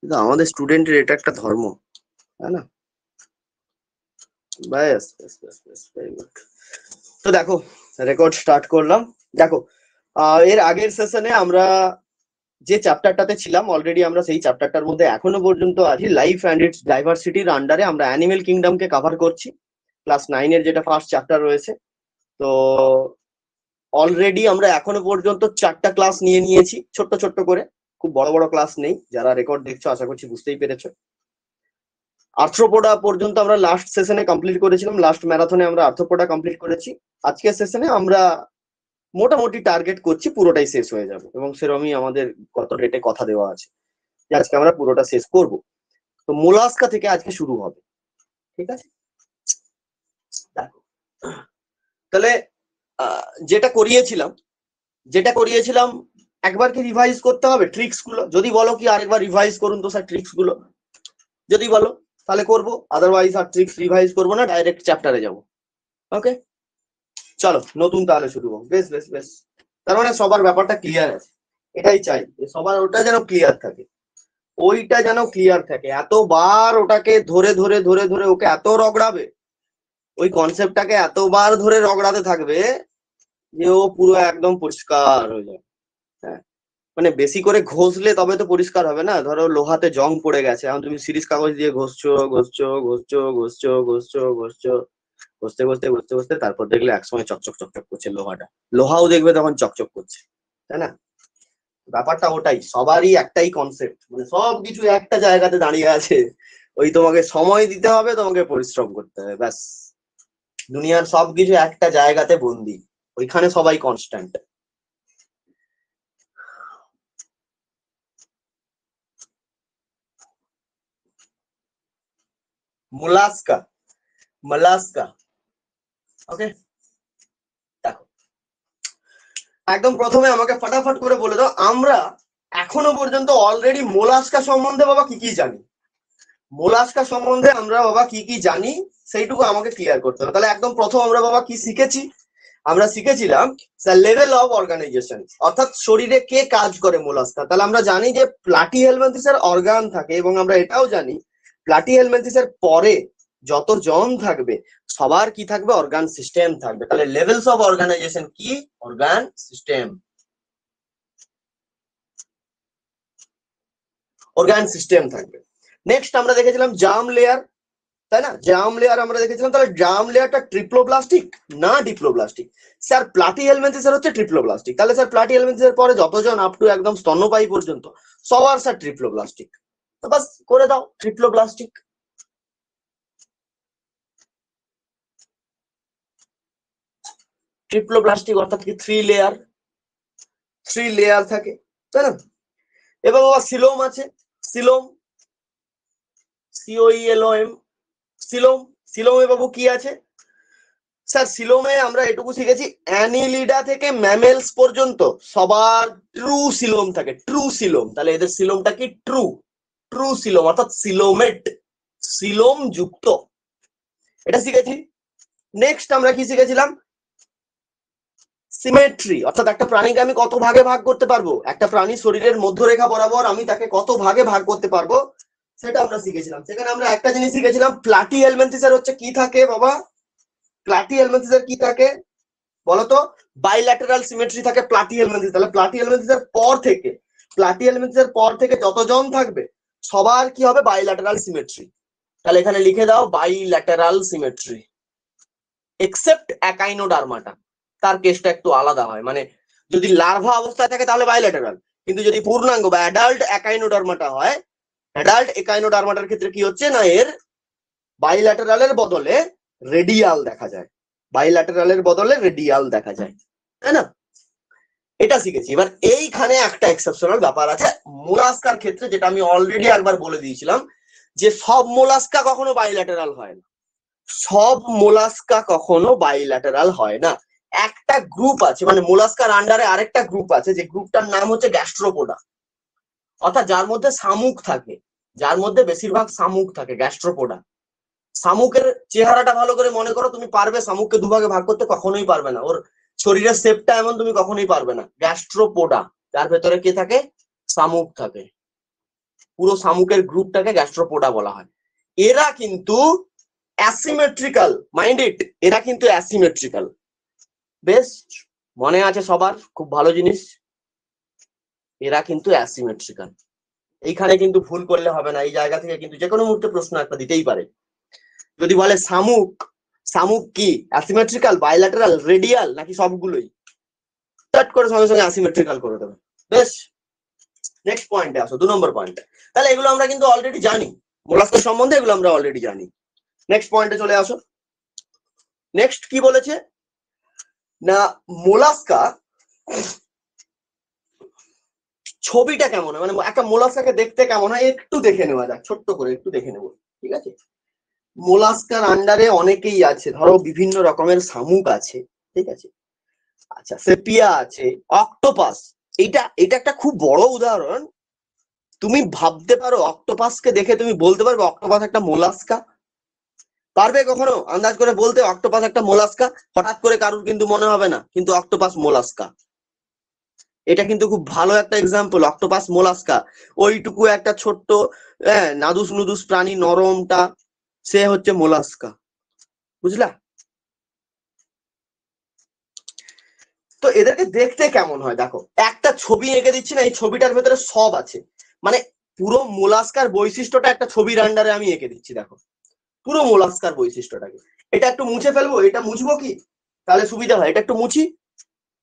কিন্তু আমাদের স্টুডেন্টের এটা একটা ধর্ম, তাই না? ব্যাস ব্যাস ব্যাস ব্যাস, ভেরি গুড। তো দেখো, রেকর্ড স্টার্ট করলাম। দেখো, এর আগের সেশনে আমরা যে চ্যাপ্টারটাতে ছিলাম, অলরেডি আমরা সেই চ্যাপ্টারটার মধ্যে এখনো পর্যন্ত আছি। লাইফ অ্যান্ড ইটস ডাইভার্সিটির আন্ডারে আমরা অ্যানিমেল কিংডমকে কভার করছি, ক্লাস 9 এর যেটা ফার্স্ট চ্যাপ্টার রয়েছে। তো অলরেডি আমরা এখনো পর্যন্ত 4টা ক্লাস নিয়ে নিয়েছি, ছোট্ট ছোট্ট করে, খুব বড় বড় ক্লাস নেই। যারা রেকর্ড দেখছো আশা করছি বুঝতেই পেরেছো। আর্থ্রোপোডা পর্যন্ত আমরা লাস্ট সেশনে কমপ্লিট করেছিলাম, লাস্ট ম্যারাথনে আমরা আর্থ্রোপোডা কমপ্লিট করেছি। আজকের সেশনে আমরা মোটামুটি টার্গেট করছি পুরোটাই শেষ হয়ে যাবে, এবং সেরকমই আমাদের গত ডেটে কথা দেওয়া আছে যে আজকে আমরা পুরোটা শেষ করব। তো মোলাস্কা থেকে আজকে শুরু হবে, ঠিক আছে? দেখো, তাহলে যেটা করিয়েছিলাম একবার কি রিভাইজ করতে হবে ট্রিক্স গুলো? যদি বলো কি আরেকবার রিভাইজ করুন তো স্যার ট্রিক্স গুলো, যদি বলো তাহলে করবো, আদারওয়াইজ আর ট্রিক্স রিভাইজ করবো না, ডাইরেক্ট চ্যাপ্টারে যাবো। ওকে, চলো নতুন তাহলে শুরু হোক। বেশ বেশ বেশ, তার মানে সবার ব্যাপারটা ক্লিয়ার আছে, এটাই চাই যে সবার ওটা যেন ক্লিয়ার থাকে, ওইটা যেন ক্লিয়ার থাকে। এতবার ওটাকে ধরে ধরে ধরে ধরে ওকে এত রগড়াবে, ওই কনসেপ্টটাকে এতবার ধরে রগড়াতে থাকবে যে ও পুরো একদম পরিষ্কার হয়ে যায়। হ্যাঁ, মানে বেশি করে ঘষলে তবে তো পরিষ্কার হবে না। ধরো লোহাতে জং পড়ে গেছে, এখন তুমি সিরিজ কাগজ দিয়ে ঘষছো ঘষছো ঘষছো ঘষছো ঘষছো ঘষছো, ঘষতে ঘষতে ঘষতে ঘষতে তারপর দেখলে একসময় চকচক চকচক করছে লোহাটা, লোহাও দেখবে তখন চকচক করছে, তাই না? ব্যাপারটা ওটাই, সবারই একটাই কনসেপ্ট, মানে সবকিছু একটা জায়গাতে দাঁড়িয়ে আছে। ওই তোমাকে সময় দিতে হবে, তোমাকে পরিশ্রম করতে হবে, ব্যাস। দুনিয়ার সবকিছু একটা জায়গাতে বন্দি, ওইখানে সবাই কনস্ট্যান্ট। মোলাস্কা, মোলাস্কা, ওকে। দেখো, একদম প্রথমে আমাকে ফটাফট করে বলে দাও, আমরা এখনো পর্যন্ত অলরেডি মোলাস্কা সম্বন্ধে বাবা কি কি জানি? মোলাস্কা সম্বন্ধে আমরা বাবা কি কি জানি সেইটুকু আমাকে ক্লিয়ার করতে হবে। তাহলে একদম প্রথম আমরা বাবা কি শিখেছি? আমরা শিখেছিলাম লেভেল অফ অর্গানাইজেশন, অর্থাৎ শরীরে কে কাজ করে মোলাস্কা। তাহলে আমরা জানি যে প্লাটি হেলমিনথেসের অর্গান থাকে, এবং আমরা এটাও জানি প্লাটি হেলমিনথেসের পরে যত জন থাকবে সবার কি থাকবে? অর্গান সিস্টেম থাকবে। তাহলে লেভেলস অফ অর্গানাইজেশন কি? অর্গান সিস্টেম, অর্গান সিস্টেম থাকবে। নেক্সট আমরা দেখেছিলাম জার্ম লেয়ার, তাই না? জার্ম লেয়ার আমরা দেখেছিলাম। তাহলে জার্ম লেয়ারটা ট্রিপ্লোপ্লাস্টিক না ডিপ্লোপ্লাস্টিক? স্যার প্লাটি হেলমিনথেসের হচ্ছে ট্রিপ্লোপ্লাস্টিক। তাহলে স্যার প্লাটি হেলমিনথেসের পরে যতজন আপ টু একদম স্তন্যপায়ী পর্যন্ত সবার স্যার ট্রিপ্লোপ্লাস্টিক। তো বাস করে দাও ট্রিপ্লোপ্লাস্টিক। ট্রিপ্লোপ্লাস্টিক অর্থাৎ কি? 3 লেয়ার থাকে, তাই না? এবং সিলোম আছে, সিলোম, সিওইএলওএম, সিলোম। সিলোমে বাবু কি আছে? স্যার সিলোমে আমরা এটুকু শিখেছি, অ্যানিলিডা থেকে ম্যামেলস পর্যন্ত সবার ট্রু সিলোম থাকে, ট্রু সিলোম। তাহলে এদের সিলোমটা কি? ট্রু, ট্রু সিলোম, অর্থাৎ সিলোমেট, সিলোম যুক্ত, এটা শিখেছি। নেক্সট আমরা কি শিখেছিলাম? সিমেট্রি, অর্থাৎ একটা প্রাণীকে আমি কত ভাগে ভাগ করতে পারবো, একটা প্রাণী শরীরের মধ্যরেখা বরাবর আমি তাকে কত ভাগে ভাগ করতে পারবো, সেটা আমরা শিখেছিলাম। সেখানে আমরা একটা জিনিস শিখেছিলাম, প্লাটি হেলমিনথেসের হচ্ছে কি থাকে বাবা? প্লাটি হেলমিনথেসের কি থাকে বলতো? বাইল্যাটারাল সিমেট্রি থাকে প্লাটি হেলমিনথেস। তাহলে প্লাটি হেলমিনথেসের পর থেকে যতজন থাকবে সবার কি হবে? Bilateral symmetry. তাহলে এখানে লিখে দাও বাইল্যাটারাল সিমেট্রি, এক্সেপ্ট অ্যাকাইনোডার্মাটা, তার কেসটা একটু আলাদা হয়। মানে যদি লার্ভা অবস্থায় থাকে তাহলে বাইল্যাটারাল, কিন্তু যদি পূর্ণাঙ্গ বা অ্যাডাল্ট অ্যাকাইনোডার্মাটা হয়, অ্যাডাল্ট একাইনোডার্মাটার ক্ষেত্রে কি হচ্ছে না, এর বাইল্যাটারালের বদলে রেডিয়াল দেখা যায়, বাইল্যাটারালের বদলে রেডিয়াল দেখা যায়, তাই না? এটা শিখেছি। এবার এইখানে একটা এক্সেপশনাল ব্যাপার আছে মোলাস্কার ক্ষেত্রে, যেটা আমি অলরেডি একবার বলে দিয়েছিলাম, যে সব মোলাস্কা কখনো বাইল্যাটারাল হয় না, সব মোলাস্কা কখনো বাইল্যাটারাল হয় না। একটা গ্রুপ আছে, মানে মোলাস্কার আন্ডারে আরেকটা গ্রুপ আছে, যে গ্রুপটার নাম হচ্ছে গ্যাস্ট্রোপোডা, অর্থাৎ যার মধ্যে শামুক থাকে, যার মধ্যে বেশিরভাগ শামুক থাকে, গ্যাস্ট্রোপোডা। শামুকের চেহারাটা ভালো করে মনে করো, তুমি পারবে শামুককে দুভাগে ভাগ করতে? কখনোই পারবে না, ওর শরীরের শেপটা এমন, তুমি কখনোই পারবে না। গ্যাস্ট্রোপোডা, যার ভেতরে কে থাকে? শামুক থাকে। পুরো শামুকের গ্রুপটাকে গ্যাস্ট্রোপোডা বলা হয়। এরা কিন্তু অ্যাসিমেট্রিক্যাল, মাইন্ড ইট, এরা কিন্তু অ্যাসিমেট্রিক্যাল। বেশ মনে আছে সবার, খুব ভালো জিনিস, এরা কিন্তু অ্যাসিমেট্রিক্যাল। এইখানে কিন্তু ভুল করলে হবে না, এই জায়গা থেকে কিন্তু যে কোনো মুহূর্তে প্রশ্ন একটা দিতেই পারে। যদি বলে শামুক, শামুক কি অ্যাসিমেট্রিক্যাল, বাইল্যাটারাল, রেডিয়াল নাকি সবগুলোই, চট করে সঙ্গে সঙ্গে অ্যাসিমেট্রিক্যাল করে দেবে। বেশ, নেক্সট পয়েন্টে আসো, 2 নম্বর পয়েন্ট। তাহলে এগুলো আমরা কিন্তু অলরেডি জানি, মোলাস্কার সম্বন্ধে এগুলো আমরা অলরেডি জানি। নেক্সট পয়েন্টে চলে আসো। নেক্সট কি বলেছে না, মোলাস্কা ছবিটা কেমন হয়, মানে একটা মোলাস্কাকে দেখতে কেমন হয় একটু দেখে নেওয়া যাক, ছোট্ট করে একটু দেখে নেবো, ঠিক আছে? মোলাস্কার আন্ডারে অনেকেই আছে, ধরো বিভিন্ন রকমের শামুক আছে, ঠিক আছে? আচ্ছা, সেপিয়া আছে, অক্টোপাস, এটা একটা খুব বড় উদাহরণ। তুমি ভাবতে পারো অক্টোপাসকে দেখে তুমি বলতে পারবে অক্টোপাস একটা মোলাস্কা? পারবে কখনো আন্দাজ করে বলতে অক্টোপাস একটা মোলাস্কা? হঠাৎ করে কারুর কিন্তু মনে হবে না কিন্তু অক্টোপাস মোলাস্কা। এটা কিন্তু খুব ভালো একটা এক্সাম্পল, অক্টোপাস মোলাস্কা। ওইটুকু একটা ছোট্ট নাদুস নুদুস প্রাণী, নরমটা, সে হচ্ছে মোলাস্কা, বুঝলা? তো এদেরকে দেখতে কেমন হয় দেখো, একটা ছবি এঁকে দিচ্ছি না, এই ছবিটার ভেতরে সব আছে, মানে পুরো মোলাস্কার বৈশিষ্ট্যটা একটা ছবির আন্ডারে আমি এঁকে দিচ্ছি, দেখো পুরো মোলাস্কার বৈশিষ্ট্যটাকে। এটা একটু মুছে ফেলবো, এটা মুছবো কি, তাহলে সুবিধা হয়, এটা একটু মুছি,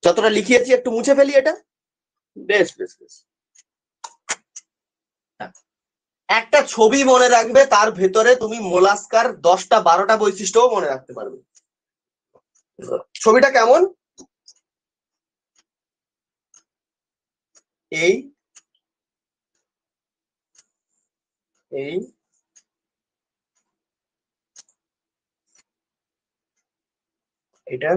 যতটা লিখিয়েছি একটু মুছে ফেলি এটা। বেশ বেশ বেশ, একটা ছবি মনে রাখবে, তার ভেতরে তুমি মোলাস্কার 10টা 12টা বৈশিষ্ট্যও মনে রাখতে পারবে। ছবিটা কেমন, এই এই এটা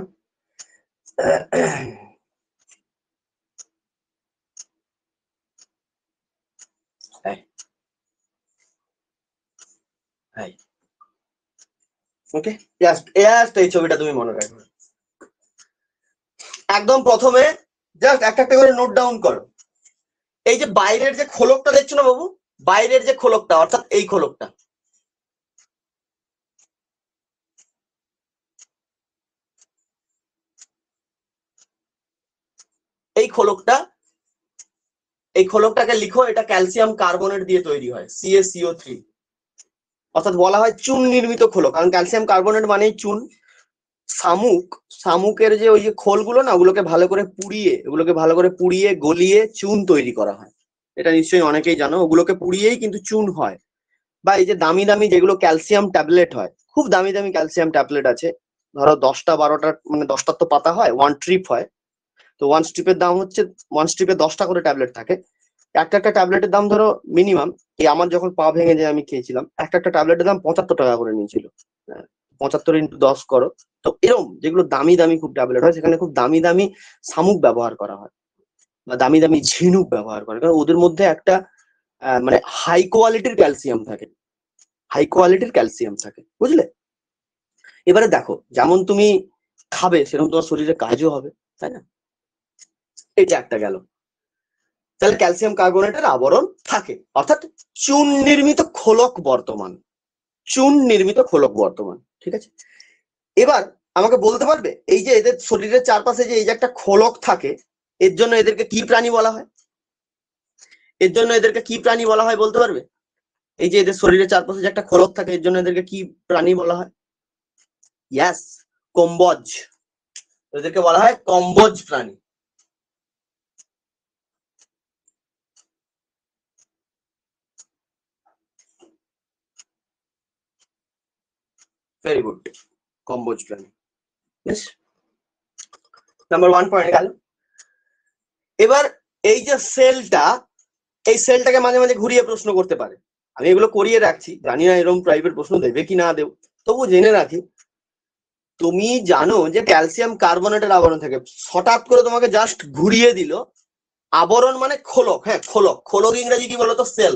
ওকে, জাস্ট এই ছবিটা তুমি মনে রাখবে। একদম প্রথমে জাস্ট একটা একটা করে নোট ডাউন করো। এই যে বাইরের যে খোলকটা দেখছো না বাবু, বাইরের যে খোলকটা, অর্থাৎ এই খোলকটা, এই খোলকটা, এই খোলকটাকে লিখো, এটা ক্যালসিয়াম কার্বনেট দিয়ে তৈরি হয়, CaCO3, অর্থাৎ বলা হয় চুন নির্মিত খোলক, কারণ ক্যালসিয়াম কার্বনেট মানেই চুন। শামুকের যে ওই যে খোলগুলো না, ওগুলোকে ভালো করে পুড়িয়ে গলিয়ে চুন তৈরি করা হয়, এটা নিশ্চয়ই অনেকেই জানো, ওগুলোকে পুড়িয়েই কিন্তু চুন হয়। বা এই যে দামি দামি যেগুলো ক্যালসিয়াম ট্যাবলেট হয়, খুব দামি দামি ক্যালসিয়াম ট্যাবলেট আছে, ধরো 10টা 12টা, মানে 10টার তো পাতা হয়, 1 ট্রিপ হয়, তো 1 স্ট্রিপের দাম হচ্ছে, 1 স্ট্রিপে 10টা করে ট্যাবলেট থাকে। একটা একটা ট্যাবলেটের দাম ধরো মিনিমাম, এই আমার যখন পা ভেঙে যায় আমি খেয়েছিলাম, একটা একটা ট্যাবলেটের দাম 75 টাকা করে নিয়েছিল। 75 × 10 করো, তো এরকম যেগুলো দামি দামি খুব ট্যাবলেট হয়, সেখানে খুব দামি দামি শামুক ব্যবহার করা হয়, বা দামি দামি ঝিনুক ব্যবহার করে, কারণ ওদের মধ্যে একটা মানে হাই কোয়ালিটির ক্যালসিয়াম থাকে, হাই কোয়ালিটির ক্যালসিয়াম থাকে, বুঝলে? এবারে দেখো, যেমন তুমি খাবে সেরকম তোমার শরীরে কাজও হবে, তাই না? এটা একটা গেল। তাহলে ক্যালসিয়াম কার্বনেটের আবরণ থাকে, অর্থাৎ চুন নির্মিত খোলক বর্তমান, চুন নির্মিত খোলক বর্তমান, ঠিক আছে? এবার আমাকে বলতে পারবে এই যে এদের শরীরের চারপাশে যে এই যে একটা খোলক থাকে, এর জন্য এদেরকে কি প্রাণী বলা হয়? এর জন্য এদেরকে কি প্রাণী বলা হয় বলতে পারবে? এই যে এদের শরীরের চারপাশে যে একটা খোলক থাকে, এর জন্য এদেরকে কি প্রাণী বলা হয়? ইয়াস, কম্বজ। এদেরকে বলা হয় কম্বজ প্রাণী। ভেরি গুড, কম্বোজ প্রাণী। বেশ, নাম্বার 1 পয়েন্ট গেল। এবার এই যে সেলটা, এই সেলটাকে মাঝে মাঝে ঘুরিয়ে প্রশ্ন করতে পারে, আমি এগুলো করিয়ে রাখছি, জানি না এরকম প্রাইভেট প্রশ্ন দেবে কি না দেব, তবু জেনে রাখি। তুমি জানো যে ক্যালসিয়াম কার্বনেটের আবরণ থাকে, হঠাৎ করে তোমাকে জাস্ট ঘুরিয়ে দিল, আবরণ মানে খোলক, হ্যাঁ খোলক, খোলক ইংরেজি কি বলতো? সেল।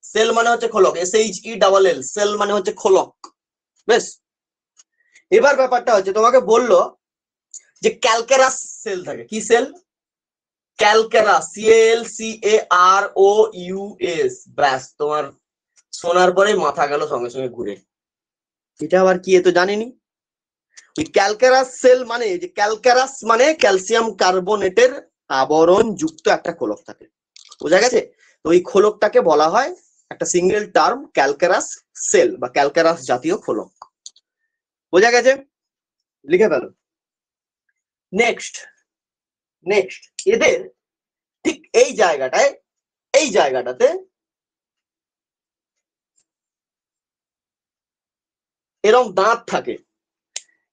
সেল মানে হচ্ছে খোলক, SHELL, সেল মানে হচ্ছে খোলক। বেশ, এবার ব্যাপারটা হচ্ছে তোমাকে বললো যে ক্যালকেরাস সেল থাকে, কি সেল? ক্যালকেরাস, CALCAROUS, ব্যাস তোমার শোনার পরে মাথা গেল সঙ্গে সঙ্গে ঘুরে। এটা আবার কি, এ তো জানিনি। ওই ক্যালকেরাস সেল মানে, যে ক্যালকেরাস মানে ক্যালসিয়াম কার্বনেটের আবরণ যুক্ত একটা খোলক থাকে, বোঝা গেছে? তো ওই খোলকটাকে বলা হয় একটা সিঙ্গেল টার্ম ক্যালকেরাস সেল বা ক্যালকেরাস জাতীয় খোলক, বোঝা গেছে? লিখে ফেলো। নেক্সট নেক্সট এদের ঠিক এই জায়গাটাতে এরকম দাঁত থাকে,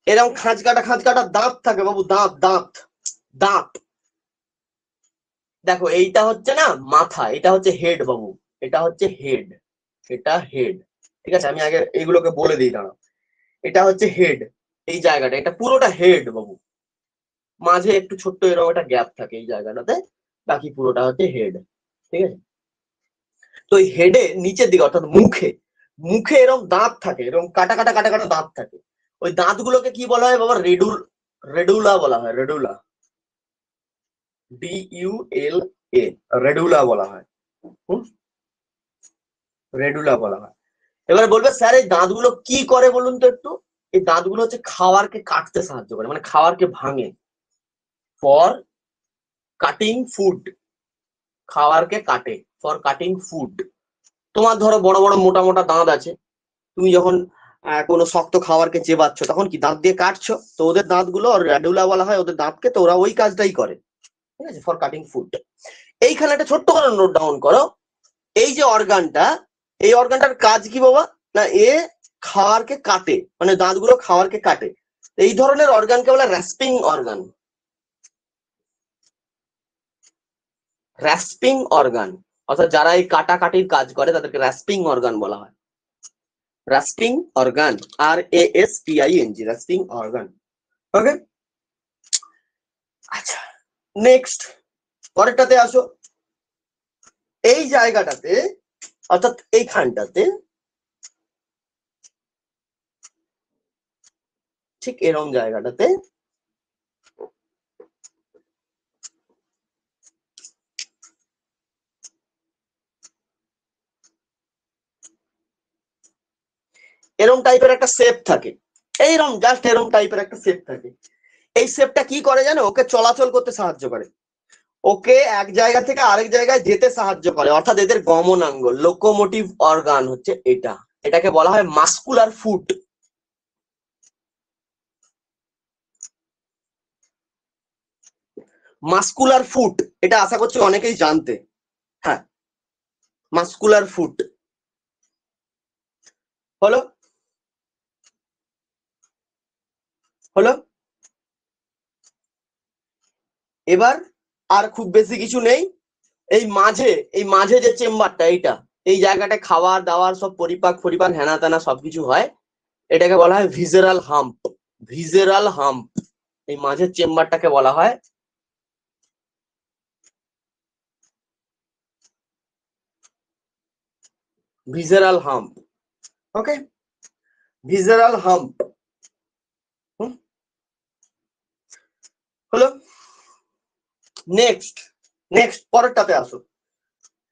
এরকম খাঁজ কাটা দাঁত থাকে বাবু, দাঁত দাঁত দাঁত। দেখো এইটা হচ্ছে না মাথা, এটা হচ্ছে হেড বাবু, এটা হচ্ছে হেড, এটা হেড। ঠিক আছে, আমি আগে এইগুলোকে বলে দিই, দাঁড়াও। এটা হচ্ছে হেড, এই জায়গাটা, এটা পুরোটা হেড বাবু। মাঝে একটু ছোট্ট এরকম একটা গ্যাপ থাকে এই জায়গাটাতে, বাকি পুরোটা হচ্ছে হেড। ঠিক আছে, তো এই হেডে নিচের দিকে অর্থাৎ মুখে, মুখে এরকম দাঁত থাকে, এরকম কাটা কাটা দাঁত থাকে। ওই দাঁতগুলোকে কি বলা হয় বাবা? রেডুলা বলা হয়, রেডুলা, DULA, রেডুলা বলা হয়। রেডুলা বলা হয়। এবার বলবে স্যার এই দাঁতগুলো কি করে বলুন তো একটু। এই দাঁতগুলো হচ্ছে খাবারকে কাটতে সাহায্য করে, মানে খাবারকে ভাঙে, ফর কাটিং ফুড, খাবারকে কাটে, ফর কাটিং ফুড। তোমার ধরো বড় বড় মোটা মোটা দাঁত আছে, তুমি যখন কোনো শক্ত খাবারকে চেবাচ্ছ তখন কি দাঁত দিয়ে কাটছো, তো ওদের দাঁতগুলো রেডুলা বলা হয় ওদের দাঁতকে, তো ওরা ওই কাজটাই করে। ঠিক আছে, ফর কাটিং ফুড। এইখানে একটা ছোট্ট করে নোট ডাউন করো, এই যে অর্গানটা, এই অর্গানটার কাজ কি বাবা? না এ খাবারকে কাটে, মানে দাঁতগুলো খাবারকে কাটে। এই ধরনের অর্গানকে বলে র্যাসপিং অর্গান, র্যাসপিং অর্গান। অর্থাৎ যারা এই কাটাকাটির কাজ করে তাদেরকে র্যাসপিং অর্গান বলা হয়, র্যাসপিং অর্গান, RASPING, র্যাসপিং অর্গান। ওকে, আচ্ছা নেক্সট পরেরটাতে আসো। এই জায়গাটাতে অর্থাৎ এইখানটাতে ঠিক এরকম জায়গাটাতে এরকম টাইপের একটা শেপ থাকে, এইরকম জাস্ট এরকম টাইপের একটা শেপ থাকে। এই শেপটা কি করে জানো? ওকে চলাচল করতে সাহায্য করে, ওকে এক জায়গা থেকে আরেক জায়গায় যেতে সাহায্য করে, অর্থাৎ এদের গমনাঙ্গ, লোকোমোটিভ অর্গান হচ্ছে এটা। এটাকে বলা হয় মাস্কুলার ফুট। মাস্কুলার ফুট, এটা আশা করছি অনেকেই জানতে। হ্যাঁ, মাস্কুলার ফুট হলো, হলো। এবার আর খুব বেশি কিছু নেই। এই মাঝে যে চেম্বারটা, এইটা, এই জায়গাটায় খাবার দাবার সব পরিপাক ফরিপাক হেনা তেনা সবকিছু হয়, এটাকে বলা হয় ভিসেরাল হাম্প, ভিসেরাল হাম্প। এই মাঝের চেম্বারটাকে বলা হয় ভিসেরাল হাম্প। ওকে, ভিসেরাল হাম্প হলো। নেক্সট নেক্সট পরেরটাতে আসো।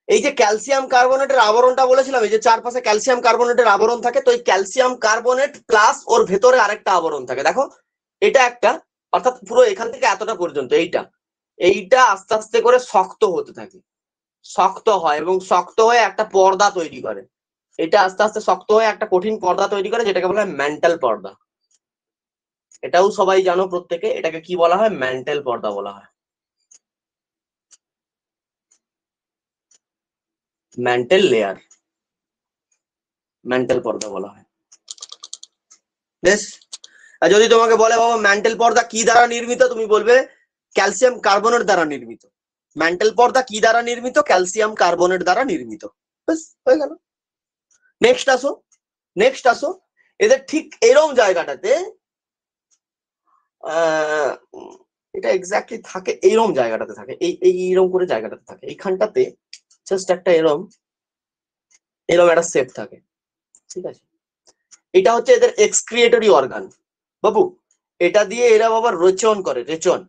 এই যে ক্যালসিয়াম কার্বনেটের আবরণটা বলেছিলাম, এই যে চারপাশে ক্যালসিয়াম কার্বনেটের আবরণ থাকে, তো এই ক্যালসিয়াম কার্বনেট প্লাস ওর ভেতরে আরেকটা আবরণ থাকে, দেখো এটা একটা, অর্থাৎ পুরো এখান থেকে এতটা পর্যন্ত এইটা, এইটা আস্তে আস্তে করে শক্ত হতে থাকে, শক্ত হয় এবং শক্ত হয়ে একটা পর্দা তৈরি করে। এটা আস্তে আস্তে শক্ত হয়ে একটা কঠিন পর্দা তৈরি করে, যেটাকে বলা হয় ম্যান্টাল পর্দা। এটাও সবাই জানো প্রত্যেকে, এটাকে কি বলা হয়? ম্যান্টাল পর্দা বলা হয়, ম্যান্টাল লেয়ার, ম্যান্টাল পর্দা বলা হয়। বেশ, আর যদি তোমাকে বলে বাবা ম্যান্টাল পর্দা কি দ্বারা নির্মিত, তুমি বলবে ক্যালসিয়াম কার্বনেট দ্বারা নির্মিত। ম্যান্টাল পর্দা কি দ্বারা নির্মিত? ক্যালসিয়াম কার্বনেট দ্বারা নির্মিত। বেশ, হয়ে গেল। নেক্সট আসো, নেক্সট আসো। এদের ঠিক এরকম জায়গাটাতে এটা এক্স্যাক্টলি থাকে, এইরকম জায়গাটাতে থাকে, এইরকম করে জায়গাটাতে থাকে, এইখানটাতে জাস্ট একটা এরম এরম একটা শেপ থাকে। ঠিক আছে, এটা হচ্ছে এদের এক্সক্রিয়েটরি অর্গান বাবু। এটা দিয়ে এরা বাবা রেচন করে, রেচন।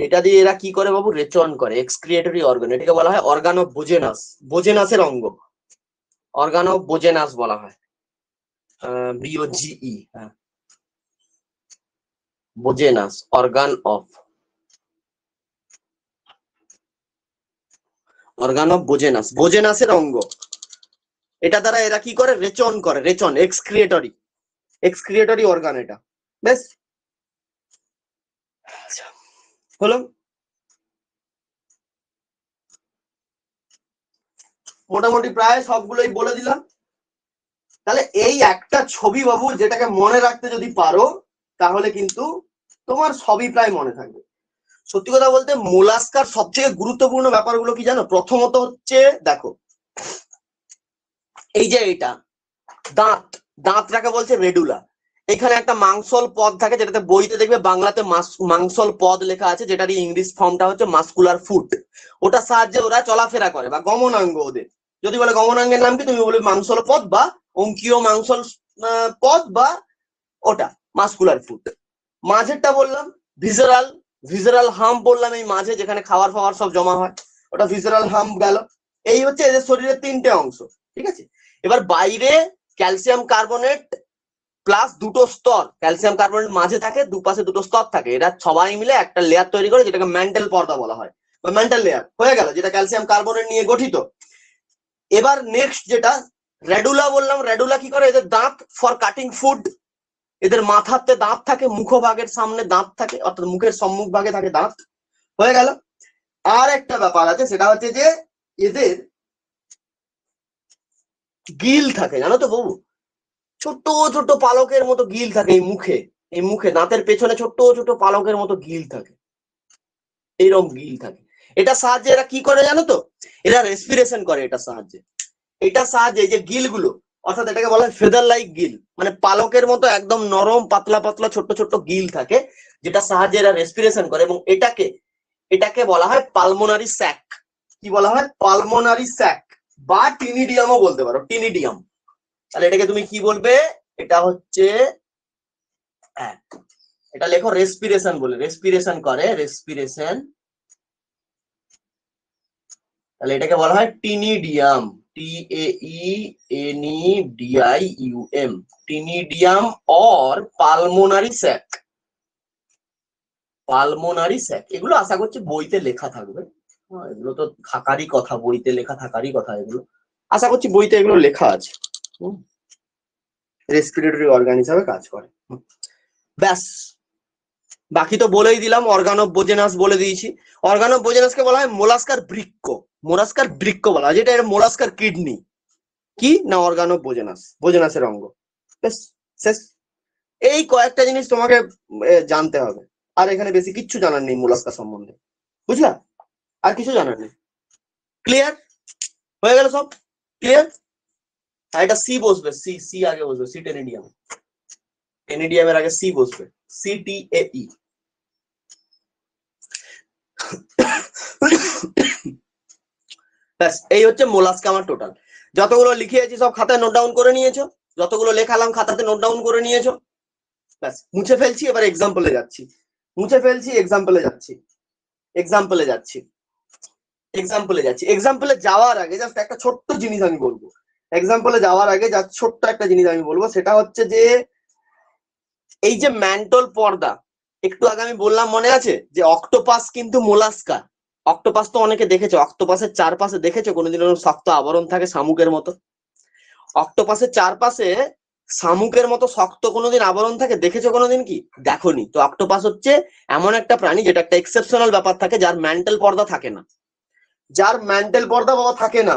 এটা দিয়ে এরা কি করে বাবু? রেচন করে, এক্সক্রিয়েটরি অর্গান। এটাকে বলা হয় অর্গান অফ বোজেনাস, বোজেনাসের অঙ্গ, অর্গান অফ বোজেনাস বলা হয়, বিওজিই, হ্যাঁ, বোজেনাস, অর্গান অফ, অর্গান অফ বোজেনাস, বোজেনাসের অঙ্গ। এটা দ্বারা এরা কি করে? রেচন করে, রেচন, এক্সক্রিয়েটরি, এক্সক্রিয়েটরি অর্গান এটা। বেশ হলো, মোটামুটি প্রায় সবগুলোই বলে দিলাম। তাহলে এই একটা ছবি বাবু, যেটাকে মনে রাখতে যদি পারো তাহলে কিন্তু তোমার সবই প্রায় মনে থাকবে। সত্যি কথা বলতে মোলাস্কার সবথেকে গুরুত্বপূর্ণ ব্যাপারগুলো কি জানো? প্রথমত হচ্ছে দেখো, এই যে এটা দাঁত, দাঁতটাকে বলছে রেডুলা। এখানে একটা মাংসল পদ থাকে, যেটাতে বইতে দেখবে বাংলাতে মাংসল পদ লেখা আছে, যেটার ইংলিশ ফর্মটা হচ্ছে মাস্কুলার ফুট। ওটার সাহায্যে ওরা চলাফেরা করে, বা গমনাঙ্গ ওদের। যদি বলে গমনাঙ্গের নাম কি, তুমি বলবে মাংসল পদ বা অঙ্কীয় মাংসল পদ বা ওটা মাস্কুলার ফুট। মাঝেরটা বললাম ভিজারাল, ভিজারাল হাম্প বললাম, এই মাঝে যেখানে খাবার ফাবার সব জমা হয়, ওটা ভিজারাল হাম্প গেল। এই হচ্ছে এদের শরীরের তিনটে অংশ, ঠিক আছে। এবার বাইরে ক্যালসিয়াম কার্বনেট প্লাস দুটো স্তর, ক্যালসিয়াম কার্বনেট মাঝে থাকে, দুপাশে দুটো স্তর থাকে, এরা সবাই মিলে একটা লেয়ার তৈরি করে, যেটাকে ম্যান্টেল পর্দা বলা হয়, বা ম্যান্টেল লেয়ার হয়ে গেল, যেটা ক্যালসিয়াম কার্বনেট নিয়ে গঠিত। এবার নেক্সট যেটা রেডুলা বললাম, রেডুলা কি করে? এদের দাঁত ফর কাটিং ফুড, এদের মাথাতে দাঁত থাকে, মুখভাগের সামনে দাঁত থাকে, অর্থাৎ মুখের সম্মুখ ভাগে থাকে দাঁত, হয়ে গেল। আর একটা ব্যাপার আছে, সেটা হচ্ছে যে এদের গিল থাকে, জানো তো বাবু, ছোট্ট ছোট্ট পালকের মতো গিল থাকে এই মুখে, এই মুখে দাঁতের পেছনে ছোট্ট ছোট্ট পালকের মতো গিল থাকে, এইরকম গিল থাকে। এটা সাহায্যে এরা কি করে জানো তো? এরা রেসপিরেশন করে এটা সাহায্যে, এটা সাহায্যে এই যে গিলগুলো, অর্থাৎ এটাকে বলা হয় ফেদার লাইক গিল, মানে পালকের মতো একদম নরম পাতলা পাতলা ছোট্ট ছোট্ট গিল থাকে, যেটা সাহায্যে এরা রেসপিরেশন করে। এবং এটাকে এটাকে বলা হয় পালমোনারি স্যাক। কি বলা হয়? পালমোনারি স্যাক, বা টিনিডিয়ামও বলতে পারো, টিনিডিয়াম। তাহলে এটাকে তুমি কি বলবে? এটা হচ্ছে, এটা লেখো রেসপিরেশন বলে, রেসপিরেশন করে, রেসপিরেশন। তাহলে এটাকে বলা হয় taenidium, TAENEDIUM, taenidium or pulmonary sac, pulmonary sac. এগুলো আশা করছি বইতে লেখা থাকবে, এগুলো তো থাকারই কথা, বইতে লেখা থাকারই কথা, এগুলো আশা করছি বইতে এগুলো লেখা আছে। রেসপিরেটরি অর্গান হিসাবে কাজ করে, ব্যাস। বাকি তো বলেই দিলাম, অর্গান অফ বোজেনাস বলে দিয়েছি। অর্গান অফ বোজেনাসকে বলা হয় মোলাস্কার বৃক্ক, মোলাস্কার বৃক্ক বলা হয়, যেটা এর মোলাস্কার কিডনি, কি না অর্গান অফ বোজেনাস, বোজেনাসের অঙ্গ। বেশ, শেষ। এই কয়েকটা জিনিস তোমাকে জানতে হবে, আর এখানে বেশি কিচ্ছু জানার নেই মোলাস্কা সম্বন্ধে, বুঝলা? আর কিছু জানার নেই, ক্লিয়ার হয়ে গেল সব? ক্লিয়ার? আর এটা সি বসবে, সি, সি আগে বসবে, সি টেনিডিয়াম, টেনিডিয়ামের আগে সি বসবে, CTAE। ব্যাস, এই হচ্ছে মোলাস্কা আমার টোটাল। যতগুলো লিখিয়েছি সব খাতায় নোট ডাউন করে নিয়েছো, যতগুলো লেখালাম খাতাতে নোট ডাউন করে নিয়েছো। ব্যাস, মুছে ফেলছি, এবার এক্সাম্পলে যাচ্ছি, মুছে ফেলছি, এক্সাম্পলে যাচ্ছি, এক্সাম্পলে যাচ্ছি, এক্সাম্পলে যাচ্ছি। এক্সাম্পলে যাওয়ার আগে জাস্ট একটা ছোট্ট জিনিস আমি বলবো, এক্সাম্পলে যাওয়ার আগে যা ছোট্ট একটা জিনিস আমি বলবো, সেটা হচ্ছে যে এই যে ম্যান্টল পর্দা, একটু আগে আমি বললাম মনে আছে যে অক্টোপাস কিন্তু মোলাস্কা। অক্টোপাস তো অনেকে দেখেছো, অক্টোপাসের চারপাশে দেখেছো কোনোদিন শক্ত আবরণ থাকে শামুকের মতো? অক্টোপাসের চারপাশে শামুকের মতো শক্ত কোনোদিন আবরণ থাকে, দেখেছো কোনোদিন কি? দেখোনি তো। অক্টোপাস হচ্ছে এমন একটা প্রাণী যেটা একটা এক্সেপশনাল ব্যাপার থাকে, যার ম্যান্টেল পর্দা থাকে না, যার ম্যান্টেল পর্দা বাবা থাকে না,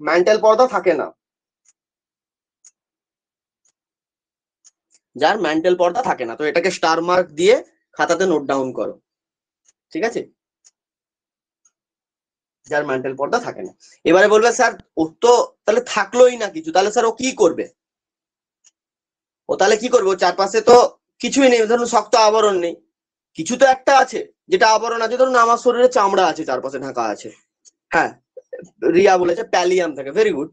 ম্যান্টেল পর্দা থাকে না, যার ম্যান্টেল পর্দা থাকে না। তো এটাকে স্টার মার্ক দিয়ে খাতাতে নোট ডাউন করো, ঠিক আছে? যার ম্যান্টেল পর্দা থাকে না। এবারে বলবে স্যার ও তো তাহলে থাকলোই না কিছু, তাহলে স্যার ও কি করবে? ও তাহলে কি করবে? ও চারপাশে তো কিছুই নেই, ধরুন শক্ত আবরণ নেই, কিছু তো একটা আছে যেটা আবরণ আছে। ধরুন আমার শরীরে চামড়া আছে, চারপাশে ঢাকা আছে, হ্যাঁ, রিয়া বলেছে প্যালিয়াম থাকে, ভেরি গুড।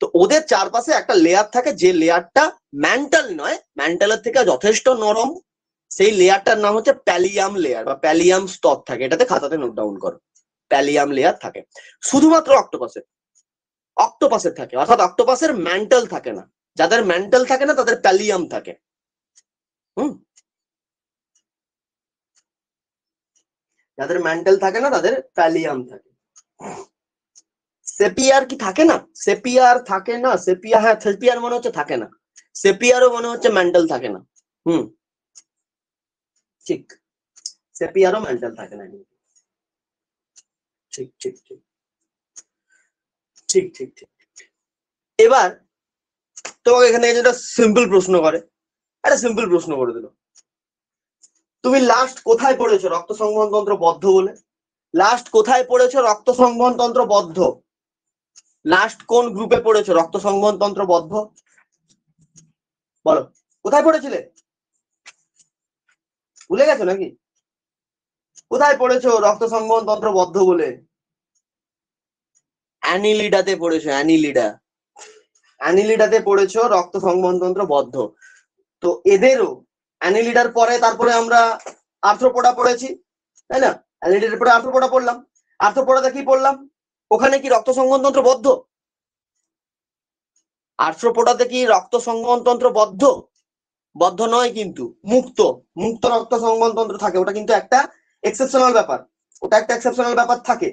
তো ওদের চারপাশে একটা লেয়ার থাকে, যে লেয়ারটা ম্যান্টাল নয়, ম্যান্টালের থেকে যথেষ্ট নরম, সেই লেয়ারটার নাম হচ্ছে প্যালিয়াম লেয়ার বা প্যালিয়াম স্তর থাকে, এটাতে খাতাতে নোট ডাউন করো, প্যালিয়াম লেয়ার থাকে শুধুমাত্র অক্টোপাসের থাকে, অর্থাৎ অক্টোপাসের ম্যান্টেল থাকে না, যাদের ম্যান্টেল থাকে না তাদের প্যালিয়াম থাকে। যাদের ম্যান্টেল থাকে না তাদের প্যালিয়াম থাকে। সেপিয়ার কি থাকে না? সেপিয়ার থাকে না, সেপিয়া, হ্যাঁ সেপিয়ার মনে হচ্ছে থাকে না, সেপিয়ারও মনে হচ্ছে ম্যান্টেল থাকে না। ঠিক, সেপিয়ারও ম্যান্টেল থাকে না। ঠিক ঠিক ঠিক ঠিক ঠিক ঠিক। এবার তোমাকে এখানে যেটা সিম্পল প্রশ্ন করে, একটা সিম্পল প্রশ্ন করে দিল, তুমি লাস্ট কোথায় পড়েছো রক্ত সংবহন তন্ত্র বদ্ধ বলে? লাস্ট কোথায় পড়েছো রক্ত সংবহন তন্ত্র বদ্ধ? লাস্ট কোন গ্রুপে পড়েছো রক্ত সংবহন তন্ত্র বদ্ধ? বলো, কোথায় পড়েছিলে? ভুলে গেছো নাকি? কোথায় পড়েছো রক্ত সংবহন তন্ত্র বদ্ধ বলে? অ্যানিলিডাতে পড়েছো, অ্যানিলিডাতে পড়েছো রক্ত সংবহন তন্ত্র বদ্ধ। তো এদেরও অ্যানিলিডার পরে তারপরে আমরা আর্থ্রোপোডা পড়েছি, তাই না? অ্যানিলিডার পরে আর্থ্রোপোডা পড়লাম, আর্থ্রোপোডাতে কি পড়লাম? ওখানে কি রক্ত সংবহন তন্ত্র বদ্ধ? আর্থ্রোপোডাতে কি রক্ত সংবহন তন্ত্র বদ্ধ? বদ্ধ নয়, কিন্তু মুক্ত, মুক্ত রক্ত সংবহন তন্ত্র থাকে, ওটা কিন্তু একটা এক্সেপশনাল ব্যাপার, ওটা একটা এক্সেপশনাল ব্যাপার থাকে।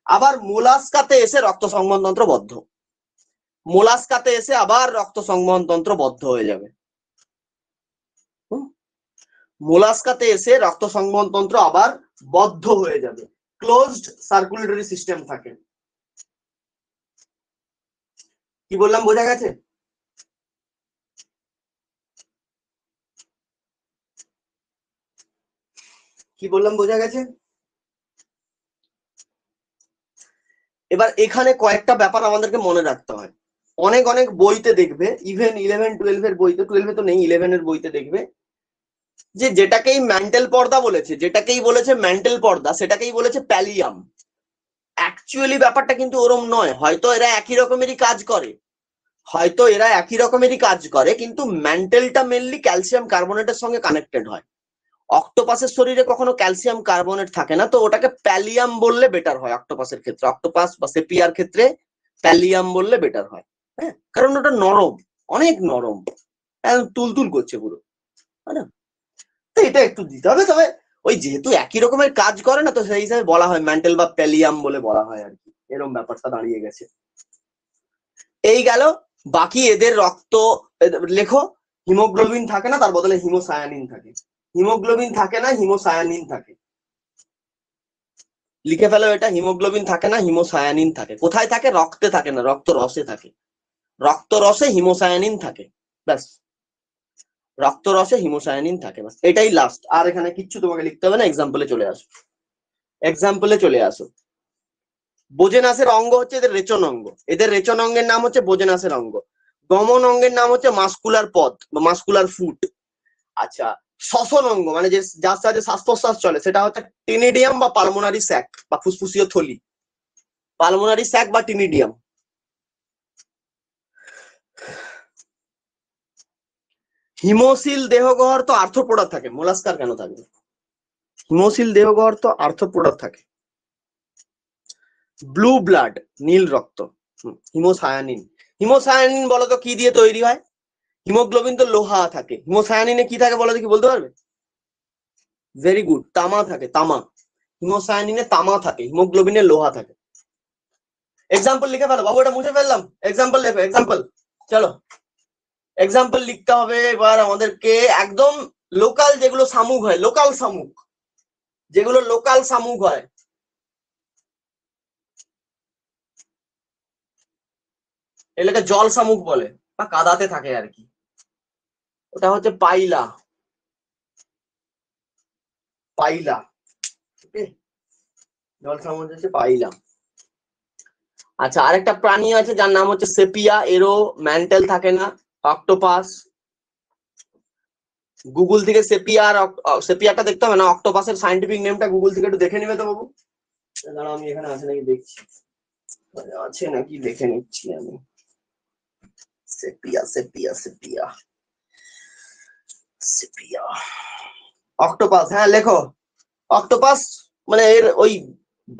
আবার মোলাস্কাতে এসে রক্ত সংবহন তন্ত্র বদ্ধ, মোলাস্কাতে এসে আবার রক্ত সংবহন তন্ত্র বদ্ধ হয়ে যাবে। মোলাস্কাতে এসে রক্ত সংবহন তন্ত্র আবার বদ্ধ হয়ে যাবে, ক্লোজড সার্কুলেটরি সিস্টেম থাকে। কি বললাম বোঝা গেছে? কি বললাম বোঝা গেছে? এবার এখানে কয়েকটা ব্যাপার আমাদেরকে মনে রাখতে হয়। অনেক অনেক বইতে দেখবে, ইভেন 11-12 এর বইতে, 12 তো নেই, 11 এর বইতে দেখবে যে যেটাকেই ম্যান্টেল পর্দা বলেছে, যেটাকেই বলেছে ম্যান্টেল পর্দা, সেটাকেই বলেছে প্যালিয়াম। অ্যাকচুয়ালি ব্যাপারটা কিন্তু ওরম নয়, হয়তো এরা একই রকমেরই কাজ করে, হয়তো এরা একই রকমেরই কাজ করে, কিন্তু ম্যান্টেলটা মেনলি ক্যালসিয়াম কার্বনেটের সঙ্গে কানেক্টেড হয়। অক্টোপাসের শরীরে কখনো ক্যালসিয়াম কার্বনেট থাকে না, তো ওটাকে প্যালিয়াম বললে বেটার হয়। অক্টোপাসের ক্ষেত্রে, অক্টোপাস বা সেপিয়ার ক্ষেত্রে প্যালিয়াম বললে বেটার হয়। হ্যাঁ, কারণ ওটা নরম, অনেক নরম, তুলতুল করছে পুরো, তাই না? তো এটা একটু দিতে হবে। তবে ওই যেহেতু একই রকমের কাজ করে না, তো সেই হিসাবে বলা হয় ম্যান্টেল বা প্যালিয়াম বলে বলা হয় আর কি, এরকম ব্যাপারটা দাঁড়িয়ে গেছে। এই গেল। বাকি এদের রক্ত লেখো, হিমোগ্লোবিন থাকে না, তার বদলে হিমোসায়ানিন থাকে। হিমোগ্লোবিন থাকে না, হিমোসায়ানিন থাকে। লিখে ফেলো এটা, হিমোগ্লোবিন থাকে না, হিমোসায়ানিন থাকে। কোথায় থাকে? রক্তে থাকে না, রক্ত রসে থাকে। রক্ত রসে হিমোসায়ানিন থাকে, ব্যাস, রক্ত রসে হিমোসায়ানিন থাকে, ব্যাস, এটাই লাস্ট। আর এখানে কিচ্ছু তোমাকে লিখতে হবে না, এক্সাম্পলে চলে আসো, এক্সাম্পলে চলে আসো। বোজেনাসের অঙ্গ হচ্ছে এদের রেচন অঙ্গ, এদের রেচন অঙ্গের নাম হচ্ছে বোজেনাসের অঙ্গ। দমন অঙ্গের নাম হচ্ছে মাস্কুলার পদ বা মাস্কুলার ফুট। আচ্ছা, শ্বসন অঙ্গ মানে যে যার সাহায্যে শ্বাস প্রশ্বাস চলে, সেটা হচ্ছে টিনিডিয়াম বা পালমোনারি স্যাক বা ফুসফুসীয় থলি, পালমোনারি স্যাক বা টিনিডিয়াম। হিমোসিল দেহগহর তো আর্থ্রোপোডা থাকে, মোলাস্কার কেন থাকবে? হিমোসিল দেহগহর তো আর্থ্রোপোডা থাকে। ব্লু ব্লাড, নীল রক্ত, হিমোসায়ানিন। হিমোসায়ানিন বলতো কি দিয়ে তৈরি হয়? হিমোগ্লোবিন তো লোহা থাকে, হিমোসায়ানিনে কি থাকে বলো দেখি, বলতে পারবে? ভেরি গুড, তামা থাকে, তামা। হিমোসায়ানিনে তামা থাকে, হিমোগ্লোবিনে লোহা থাকে। এক্সাম্পল লিখে ফেলো বাবু, এটা মুছে ফেললাম, এক্সাম্পল লেখো, এক্সাম্পল। চলো এক্সাম্পল লিখতে হবে এবার আমাদেরকে, একদম লোকাল যেগুলো শামুক হয়, লোকাল শামুক, যেগুলো লোকাল শামুক হয়। এলাকা জল শামুক বলে বা কাদাতে থাকে আর কি, ওটা হচ্ছে পাইলা, পাইলা, জল শামুক হচ্ছে পাইলা। আচ্ছা, আরেকটা প্রাণী আছে যার নাম হচ্ছে সেপিয়া, এরও ম্যান্টেল থাকে না। অক্টোপাস, গুগল থেকে সেপিয়ার, সেপিয়াটা দেখতে হবে না, অক্টোপাসের সাইন্টিফিক নেমটা গুগল থেকে একটু দেখে নিবে তো বাবু। দাঁড়াও, আমি এখানে আছে নাকি দেখছি, আছে নাকি দেখে নিচ্ছি আমি। Sepia, sepia, sepia, sepia, octopus, হ্যাঁ লেখো। অক্টোপাস মানে এর ওই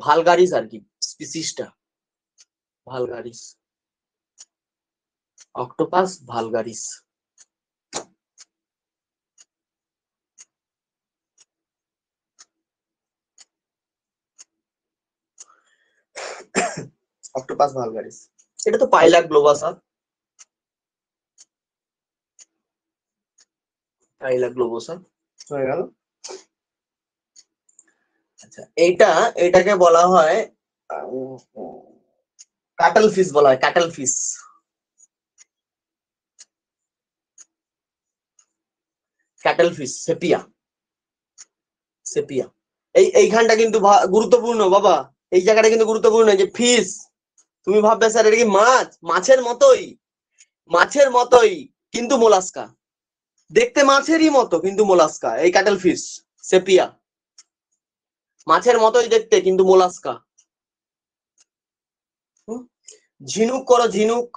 ভালগারিস আর কি, স্পিসিসটা vulgaris, octopus vulgaris. Octopus vulgaris, এটা তো পাইলা গ্লোবাসা, পাইলা গ্লোবাসা হয়ে গেল। আচ্ছা এটাকে বলা হয় কাটল ফিশ বলা হয়, কাটল fish, cattle fish, sepia, sepia. এইখানটা কিন্তু গুরুত্বপূর্ণ বাবা, এই জায়গাটা কিন্তু গুরুত্বপূর্ণ যে ফিশ, তুমি ভাববে স্যার এটা কি মাছ, মাছের মতোই, মাছের মতোই কিন্তু মোলাস্কা, দেখতে মাছেরই মতো কিন্তু মোলাস্কা, এই ক্যাটল ফিশ সেপিয়া মাছের মতোই দেখতে কিন্তু মোলাস্কা। ঝিনুক করো, ঝিনুক,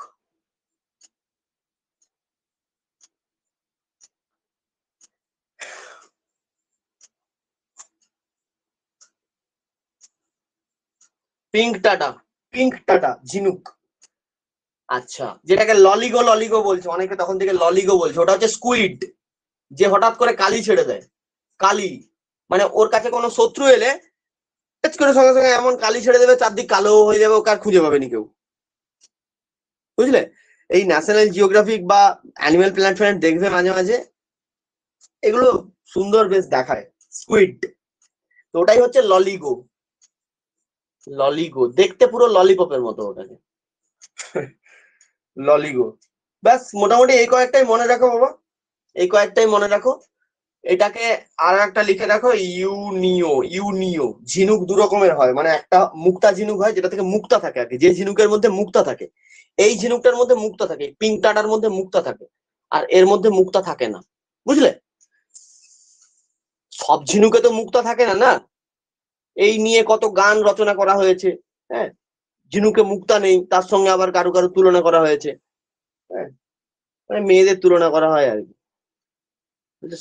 পিঙ্ক টাটা, পিঙ্ক টাটা ঝিনুক। আচ্ছা যেটাকে ললিগো, ললিগো বলছে অনেকে, তখন থেকে ললিগো বলছে, ওটা হচ্ছে স্কুইড, যে হঠাৎ করে কালি ছেড়ে দেয়, কালি মানে ওর কাছে কোনো শত্রু এলে করে সঙ্গে সঙ্গে এমন কালি ছেড়ে দেবে, চারদিক কালো হয়ে যাবে, ওকে আর খুঁজে পাবেনি কেউ, বুঝলে? এই ন্যাশনাল জিওগ্রাফিক বা অ্যানিমেল প্ল্যানেট দেখবে মাঝে মাঝে, এগুলো সুন্দর বেশ দেখায়, স্কুইড, তো ওটাই হচ্ছে ললিগো, ললিগো দেখতে পুরো ললিপপের মতো ওটাকে, ললিগো। ব্যাস মোটামুটি এই কয়েকটাই মনে রাখো বাবা, এই কয়েকটাই মনে রাখো। এটাকে আর একটা লিখে রাখো, ইউনিও, ইউনিও। ঝিনুক দু রকমের হয়, মানে একটা মুক্তা ঝিনুক হয় যেটা থেকে মুক্তা থাকে আর কি, যে ঝিনুকের মধ্যে মুক্তা থাকে, এই ঝিনুকটার মধ্যে মুক্তা থাকে, পিঙ্ক টাটার মধ্যে মুক্তা থাকে, আর এর মধ্যে মুক্তা থাকে না, বুঝলে? সব ঝিনুকে তো মুক্তা থাকে না, না, এই নিয়ে কত গান রচনা করা হয়েছে, হ্যাঁ, ঝিনুকে মুক্তা নেই, তার সঙ্গে আবার কারো কারো তুলনা করা হয়েছে, হ্যাঁ, মানে মেয়েদের তুলনা করা হয় আর কি,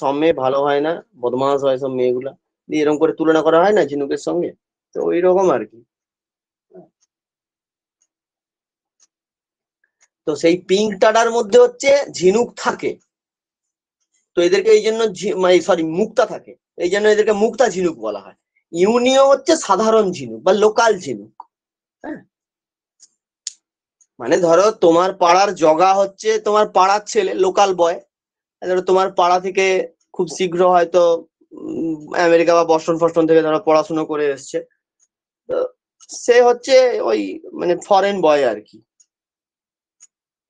সব মেয়ে ভালো হয় না, বদমাস হয় সব মেয়েগুলা, দিয়ে এরকম করে তুলনা করা হয় না ঝিনুকের সঙ্গে, তো ওই রকম আর কি। তো সেই পিঙ্ক টাটার মধ্যে হচ্ছে ঝিনুক থাকে, তো এদেরকে এই জন্য মানে সরি মুক্তা থাকে, এই জন্য এদেরকে মুক্তা ঝিনুক বলা হয়। ইউনিও হচ্ছে সাধারণ ঝিনুক বা লোকাল ঝিনুক, হ্যাঁ, মানে ধরো তোমার পাড়ার জগা হচ্ছে তোমার পাড়ার ছেলে, লোকাল বয়, ধরো তোমার পাড়া থেকে খুব শীঘ্র হয়তো আমেরিকা বা বস্টন ফস্টন থেকে ধরো পড়াশুনো করে এসছে, তো সে হচ্ছে ওই মানে ফরেন বয় আর কি,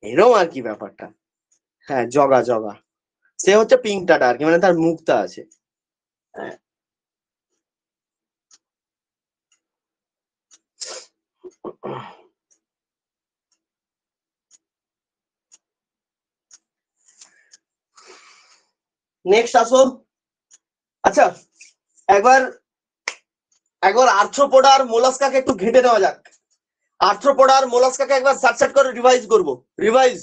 এরকম আর কি ব্যাপারটা। হ্যাঁ জগা, জগা, সে হচ্ছে পিঙ্ক টাটা আর কি, মানে তার মুক্তা আছে, হ্যাঁ। নেক্সট আসো। আচ্ছা একবার একবার আর্থ্রোপোডা আর মোলাস্কাকে একটু ঘেঁটে নেওয়া যাক, আর্থ্রোপোডা আর মোলাস্কাকে একবার সার্চ করে রিভাইজ করবো, রিভাইজ,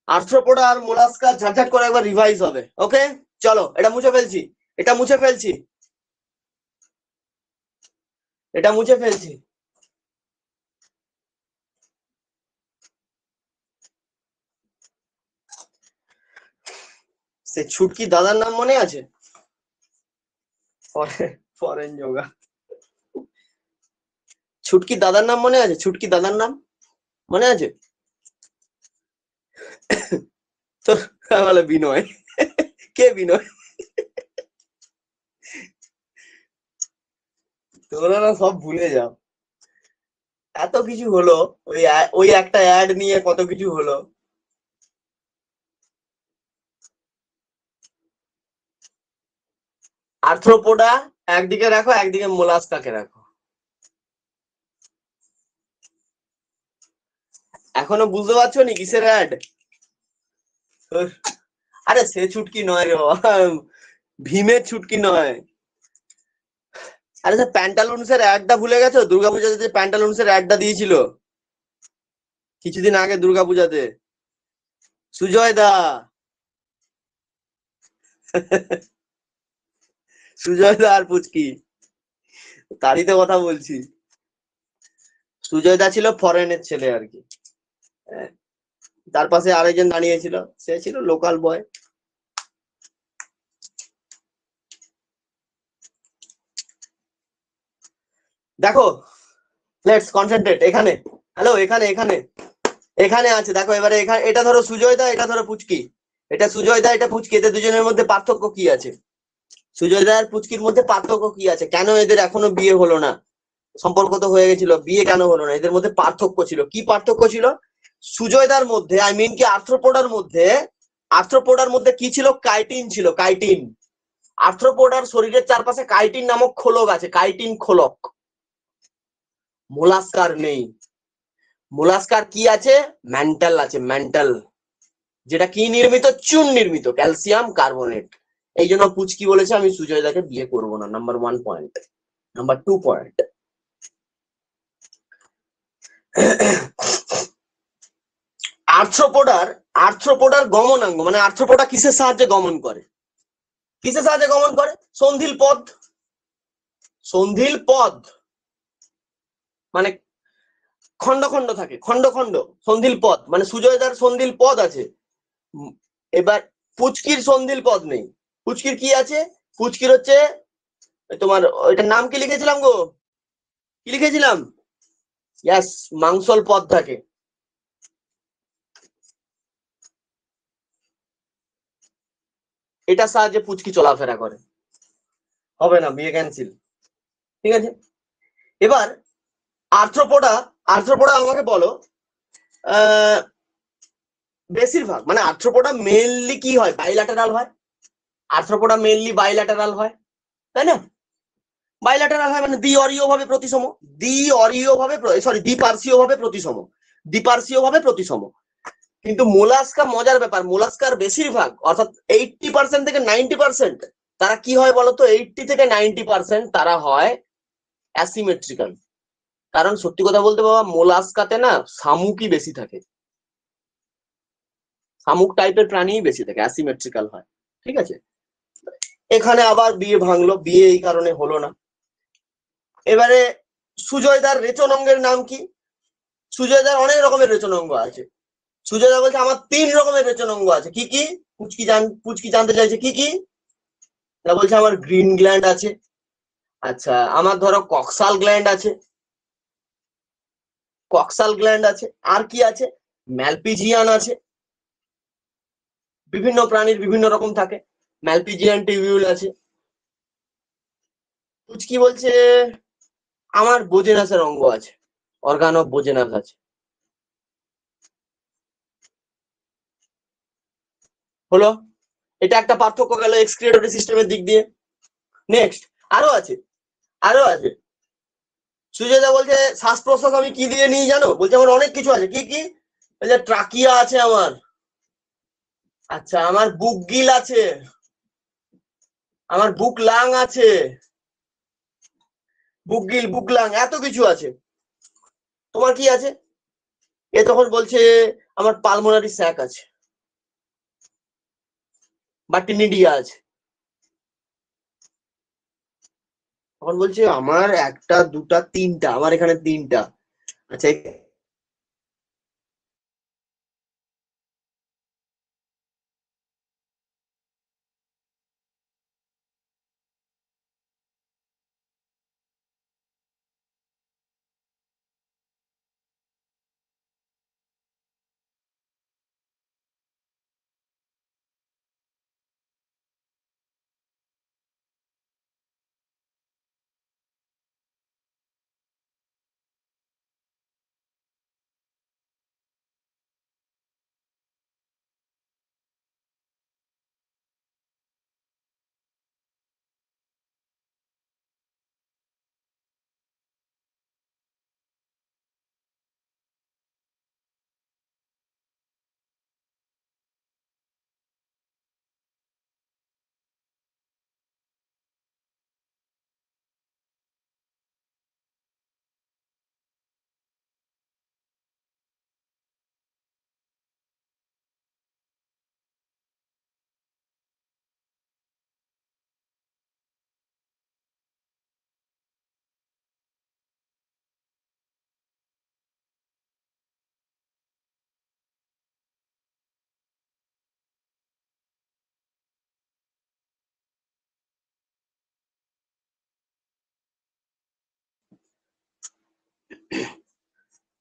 আর্থ্রোপোডা আর মোলাস্কা ঝাটঝাট করে একবার রিভাইজ হবে, ওকে? চলো এটা মুছে ফেলছি, এটা মুছে ফেলছি, এটা মুছে ফেলছি। সে ছুটকি দাদার নাম মনে আছে? ফরেন যোগা, ছুটকি দাদার নাম মনে আছে? ছুটকি দাদার নাম মনে আছে তো? বলে বিনয়, কে বিনয়? তোমরা না সব ভুলে যাও, এত কিছু হলো, ওই ওই একটা অ্যাড নিয়ে কত কিছু হলো। আর্থ্রোপোডা একদিকে রাখো, একদিকে মোলাস্কাকে রাখো। এখনো বুঝতে পারছো নি কিসের অ্যাড? আরে সে ছুটকি নয় রে বাবা, ভীমের ছুটকি নয়। আরে স্যার প্যান্টালুন্সের অ্যাডটা ভুলে গেছো? দুর্গাপূজাতে যে প্যান্টালুন্সের অ্যাডটা দিয়েছিল কিছুদিন আগে দুর্গাপূজাতে, সুজয় দা। সুজয় দা আর পুচকি, তারই তো কথা বলছি। সুজয় দা ছিল ফরেনের ছেলে আর কি, তার পাশে আরেকজন দাঁড়িয়েছিল, সে ছিল লোকাল বয়। দেখো, লেটস কনসেন্ট্রেট এখানে। হ্যালো, এখানে এখানে এখানে আছে দেখো। এবারে এখানে এটা ধরো সুজয় দা, এটা ধরো পুচকি। এটা সুজয় দা, এটা পুচকি, এদের দুজনের মধ্যে পার্থক্য কি আছে? সুজয় দা আর পুচকির মধ্যে পার্থক্য কি আছে? কেন এদের এখনো বিয়ে হলো না? সম্পর্ক তো হয়ে গেছিল, বিয়ে কেন হলো না? এদের মধ্যে পার্থক্য ছিল, কি পার্থক্য ছিল? সুজয়দার মধ্যে, আই মিন কি আর্থ্রোপোডার মধ্যে, আর্থ্রোপোডার মধ্যে কি ছিল? কাইটিন ছিল, কাইটিন। আর্থ্রোপোডার শরীরের চারপাশে কাইটিন নামক খোলক আছে, কাইটিন খোলক। মোলাস্কার নেই। মোলাস্কার কি আছে? ম্যান্টাল আছে, ম্যান্টাল, যেটা কি নির্মিত? চুন নির্মিত, ক্যালসিয়াম কার্বনেট। এই জন্য পুচকি বলেছে আমি সুজয়দাকে বিয়ে করবো না। Number 1 point. নাম্বার 2 পয়েন্ট, আর্থ্রোপোডার, আর্থ্রোপোডার গমনাঙ্গ, মানে আর্থ্রোপোডা কিসের সাহায্যে গমন করে? কিসের সাহায্যে গমন করে? সন্ধিল পদ। সন্ধিল পদ মানে খন্ড খন্ড থাকে, খন্ড খন্ড, সন্ধিল পদ মানে সুজয়দার সন্ধিল পদ আছে। এবার পুচকির সন্ধিল পদ নেই। পুচকির কি আছে? পুচকির হচ্ছে তোমার, ওইটার নাম কি লিখেছিলাম গো? কি লিখেছিলাম? ইয়াস, মাংসল পদ থাকে। এটার সাহায্যে পুচকি চলাফেরা করে। হবে না, বিয়ে ক্যান্সেল। ঠিক আছে, এবার আর্থ্রোপোডা, আর্থ্রোপোডা আমাকে বলো, বেশিরভাগ মানে আর্থ্রোপোডা মেইনলি কি হয়? বাইল্যাটারাল হয়। আর্থ্রোপোডা মেইনলি বাইল্যাটারাল হয়, তাই না? বাইল্যাটারাল হয় মানে দ্বি-অরীয় ভাবে প্রতিসম, দ্বি-অরীয় ভাবে, সরি দ্বিপার্শ্বীয় ভাবে প্রতিসম, দ্বিপার্শ্বীয় ভাবে প্রতিসম। কিন্তু মোলাস্কা, মজার ব্যাপার, মোলাস্কার বেশিরভাগ অর্থাৎ 80% থেকে 90% তারা কি হয় বলতো? 80 থেকে 90% তারা হয় অ্যাসিমেট্রিক্যাল। কারণ সত্যি কথা বলতে বাবা, মোলাস্কাতে না শামুকই বেশি থাকে, শামুক টাইপের প্রাণী বেশি থাকে, অ্যাসিমেট্রিক্যাল হয়। ঠিক আছে, এখানে আবার বিয়ে ভাঙলো, বিয়ে এই কারণে হলো না। এবারে সুজয়দার রেচন অঙ্গের নাম কি? সুজয়দার অনেক রকমের রেচন অঙ্গ আছে। সুজয়দা বলছে আমার 3 রকমের রেচন অঙ্গ আছে। কি কি? পুচকি জানতে চাইছে কি কি? বলছে আমার গ্রিন গ্ল্যান্ড আছে, আচ্ছা আমার ধরো কক্সাল গ্ল্যান্ড আছে, কক্সাল গ্ল্যান্ড আছে, আর কি আছে? ম্যালপিজিয়ান আছে। বিভিন্ন প্রাণীর বিভিন্ন রকম থাকে, ম্যালপিজিয়ান টিবিউল আছে। পুচকি বলছে আমার বোজেনাসের অঙ্গ আছে, অর্গান অফ বোজেনাস আছে। হলো, এটা একটা পার্থক্য গেল এক্সক্রিয়েটরি সিস্টেমের দিক দিয়ে। নেক্সট, আরো আছে, আরো আছে। সুজয়দা বলছে শ্বাস প্রশ্বাস আমি কি দিয়ে নিই জানো? বলছে আমার অনেক কিছু আছে। কি কি? বলছে ট্রাকিয়া আছে আমার, আচ্ছা আমার বুক গিল আছে, আমার বুক লাং আছে, বুক গিল বুক লাং এত কিছু আছে। তোমার কি আছে? এ তখন বলছে আমার পালমোনারি স্যাক আছে বা টিনিডিয়া আছে। তখন বলছে আমার একটা দুটা তিনটা, আমার এখানে তিনটা। আচ্ছা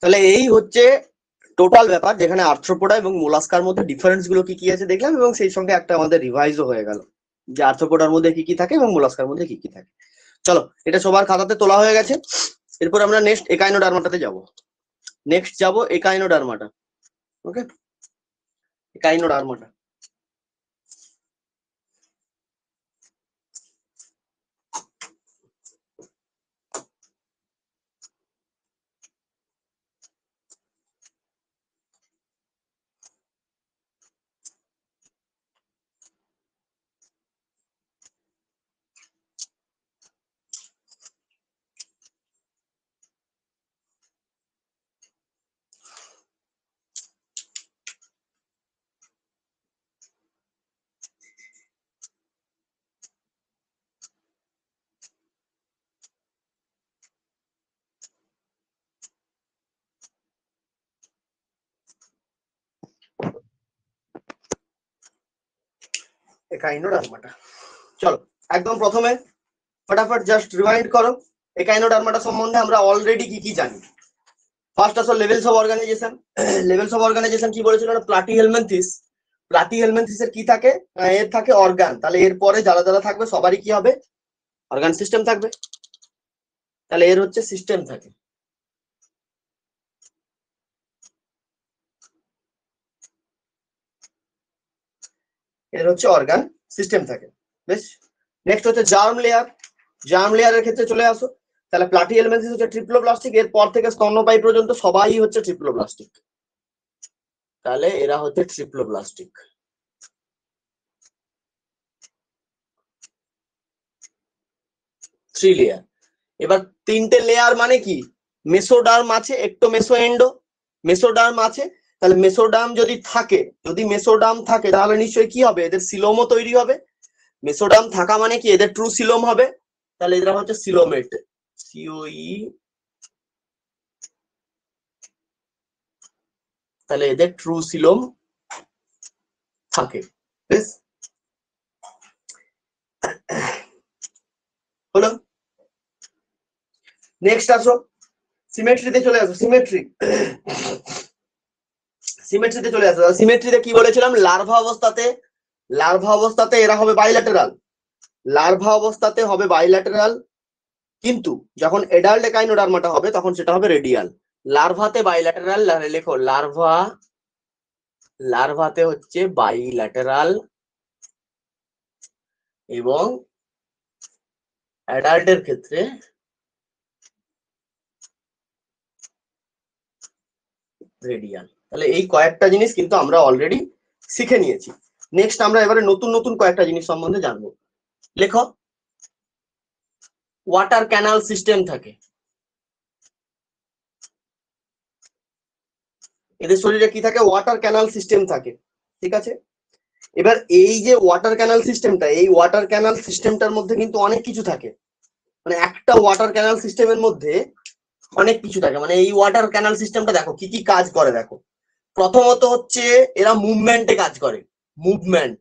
তাহলে এই হচ্ছে টোটাল ব্যাপার, যেখানে আর্থ্রোপোডা এবং মোলাস্কার মধ্যে ডিফারেন্স গুলো কি কি আছে দেখলাম, এবং সেই সঙ্গে একটা আমাদের রিভাইজও হয়ে গেল যে আর্থ্রোপোডার মধ্যে কি কি থাকে এবং মোলাস্কার মধ্যে কি কি থাকে। চলো, এটা সবার খাতাতে তোলা হয়ে গেছে। এরপর আমরা নেক্সট একাইনোডার্মাটাতে যাব। নেক্সট যাব একাইনোডার্মাটা। ওকে, একাইনোডার্মাটা। একাইনোডার্মাটা, চলো একদম প্রথমে ফটাফট জাস্ট রিমাইন্ড করো একাইনোডার্মাটা সম্বন্ধে আমরা অলরেডি কি কি জানি। ফার্স্ট আসো levels of organisation. Levels of organisation কি বলেছিল, প্লাটিহেলমিনথিস। প্লাটিহেলমিনথিসের কি থাকে, এর থাকে অর্গান। তাহলে এর পরে যারা যারা থাকবে সবারই কি হবে, অর্গান সিস্টেম থাকবে। তাহলে এর হচ্ছে সিস্টেম থাকে। এর হচ্ছে অর্গান সিস্টেম থাকে। বেশ, নেক্সট হচ্ছে জার্ম লেয়ার। জার্ম লেয়ারের ক্ষেত্রে চলে আসো। তাহলে প্লাটিহেলমিনথিস হচ্ছে ট্রিপ্লোপ্লাস্টিক, এর পর থেকে স্তন্যপায়ী পর্যন্ত সবাই হচ্ছে ট্রিপ্লোপ্লাস্টিক। তাহলে এরা হচ্ছে ট্রিপ্লোপ্লাস্টিক। Three layer. এবার তিনটে লেয়ার মানে কি, মেসোডার্ম আছে, একটোমেসো এন্ডো। মেসোডার্ম আছে, তাহলে মেসোডার্ম যদি থাকে, যদি মেসোডার্ম থাকে তাহলে নিশ্চয়ই কি হবে, এদের সিলোমও তৈরি হবে। মেসোডার্ম থাকা মানে কি, এদের ট্রু সিলোম হবে। তাহলে এরা হচ্ছে সিলোমেট, সিওই। তাহলে এদের ট্রু সিলোম থাকে। বেশ, হলো। নেক্সট আসো সিমেট্রিতে চলে আসো। সিমেট্রি, সিমেট্রিতে চলে আসো। সিমেট্রিতে কি বলেছিলাম, লার্ভা অবস্থাতে, লার্ভা অবস্থাতে এরা হবে বাইল্যাটেরাল। লার্ভা অবস্থাতে হবে বাইল্যাটেরাল, কিন্তু যখন এডাল্ট একাইনোডার্মাটা হবে তখন সেটা হবে রেডিয়াল। লার্ভাতে বাইল্যাটেরাল, লেখো লার্ভা, লার্ভাতে হচ্ছে বাইল্যাটেরাল, এবং অ্যাডাল্টের ক্ষেত্রে রেডিয়াল। তাহলে এই কয়েকটা জিনিস কিন্তু আমরা অলরেডি শিখে নিয়েছি। নেক্সট আমরা এবারে নতুন নতুন কয়েকটা জিনিস সম্বন্ধে জানবো। লেখো, ওয়াটার ক্যানাল সিস্টেম থাকে। এদের শরীরে কি থাকে, ওয়াটার ক্যানাল সিস্টেম থাকে। ঠিক আছে, এবার এই যে ওয়াটার ক্যানাল সিস্টেমটা, এই ওয়াটার ক্যানাল সিস্টেমটার মধ্যে কিন্তু অনেক কিছু থাকে। মানে একটা ওয়াটার ক্যানাল সিস্টেমের মধ্যে অনেক কিছু থাকে। মানে এই ওয়াটার ক্যানাল সিস্টেমটা দেখো কি কি কাজ করে। দেখো, প্রথমত হচ্ছে এরা মুভমেন্টে কাজ করে। মুভমেন্ট,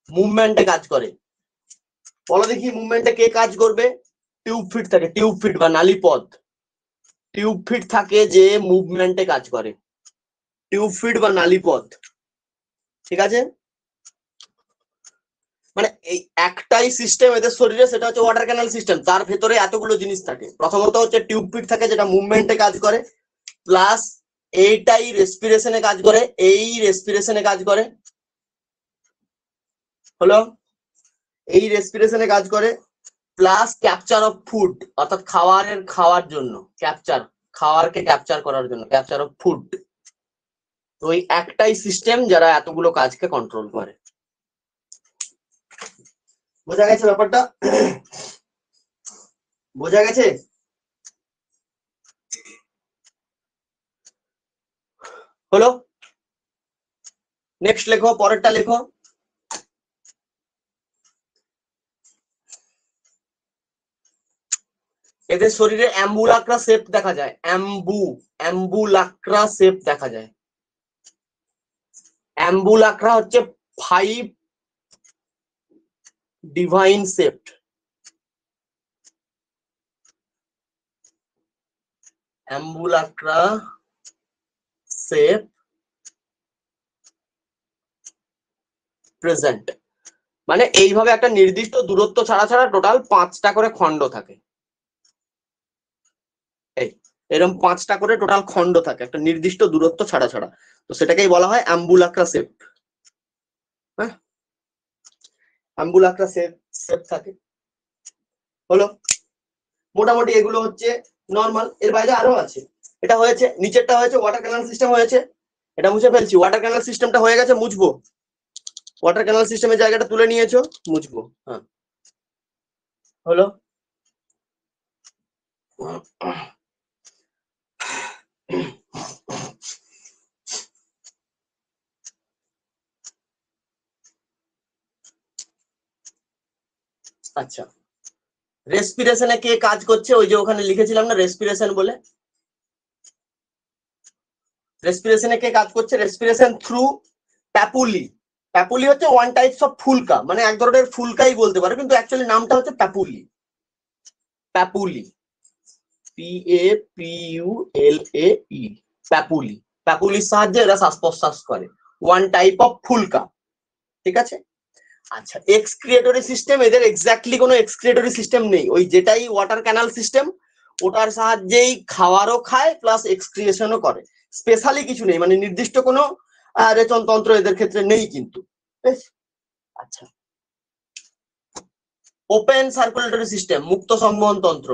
মুভমেন্টে কাজ করে। বলো দেখি মুভমেন্টে কে কাজ করবে, টিউব ফিট থাকে, টিউব ফিট বা নালীপথ। টিউব ফিট থাকে যে মুভমেন্টে কাজ করে, টিউব ফিট বা নালীপথ। ঠিক আছে, মানে এই একটাই সিস্টেম এদের শরীরে, সেটা হচ্ছে ওয়াটার ক্যানাল সিস্টেম। তার ভেতরে এতগুলো জিনিস থাকে। প্রথমত হচ্ছে টিউব ফিট থাকে যেটা মুভমেন্টে কাজ করে, প্লাস এইটাই রেসপিরেশনে কাজ করে, এই রেসপিরেশনে কাজ করে। হলো, এই রেসপিরেশনে কাজ করে, প্লাস ক্যাপচার অফ ফুড, অর্থাৎ খাওয়ার জন্য ক্যাপচার, খাওয়ারকে ক্যাপচার করার জন্য ক্যাপচার অফ ফুড। তো এই একটাই সিস্টেম যারা এতগুলো কাজকে কন্ট্রোল করে। বোঝা গেছে ব্যাপারটা? বোঝা গেছে? হলো, নেক্সট লেখো, পরেরটা লেখো। এদের শরীরে অ্যাম্বুলাক্রা শেপ দেখা যায়, অ্যাম্বুলাক্রা শেপ দেখা যায়। অ্যাম্বুলাক্রা হচ্ছে 5 ডিভাইন শেপ। অ্যাম্বুলাক্রা শেপ প্রেজেন্ট, মানে এইভাবে একটা নির্দিষ্ট দূরত্ব ছাড়া ছাড়া টোটাল 5টা করে খণ্ড থাকে। এই এরকম 5টা করে টোটাল খণ্ড থাকে একটা নির্দিষ্ট দূরত্ব ছাড়া ছাড়া, তো সেটাকেই বলা হয় অ্যাম্বুলাক্রা শেপ। হ্যাঁ, অ্যাম্বুলাক্রা শেপ থাকে। হলো, মোটামুটি এগুলো হচ্ছে নর্মাল। এর বাইরে আরো আছে, এটা হয়েছে, নিচেরটা হয়েছে ওয়াটার ক্যানাল সিস্টেম হয়েছে, এটা মুছে ফেলছি। ওয়াটার ক্যানাল সিস্টেমটা হয়ে গেছে, মুছবো। ওয়াটার ক্যানাল সিস্টেমের জায়গাটা তুলে নিয়েছো, মুছবো। হ্যাঁ, হলো। আচ্ছা, রেসপিরেশনে কে কাজ করছে? ওই যে ওখানে লিখেছিলাম না রেসপিরেশন বলে, রেসপিরেশনে কে কাজ করছে? Respiration through প্যাপুলি। প্যাপুলি হচ্ছে ওয়ান টাইপস অফ ফুলকা, মানে এক ধরনের ফুলকাই বলতে পারো, কিন্তু অ্যাকচুয়ালি নামটা হচ্ছে প্যাপুলি। প্যাপুলি, PAPULAE, প্যাপুলি। প্যাপুলির সাহায্যে এরা শ্বাস প্রশ্বাস করে, ওয়ান টাইপ অফ ফুলকা। ঠিক আছে। আচ্ছা, এক্সক্রিয়েটরি সিস্টেম, এদের এক্স্যাক্টলি কোনো এক্সক্রিয়েটরি সিস্টেম নেই। ওই যেটাই ওয়াটার ক্যানাল সিস্টেম, ওটার সাহায্যেই খাওয়ারও খায় প্লাস এক্সক্রিয়েশনও করে। স্পেশালি কিছু নেই, মানে নির্দিষ্ট কোনো রেচন তন্ত্র এদের ক্ষেত্রে নেই কিন্তু। আচ্ছা, ওপেন সার্কুলেটরি সিস্টেম, মুক্ত সংবহন তন্ত্র।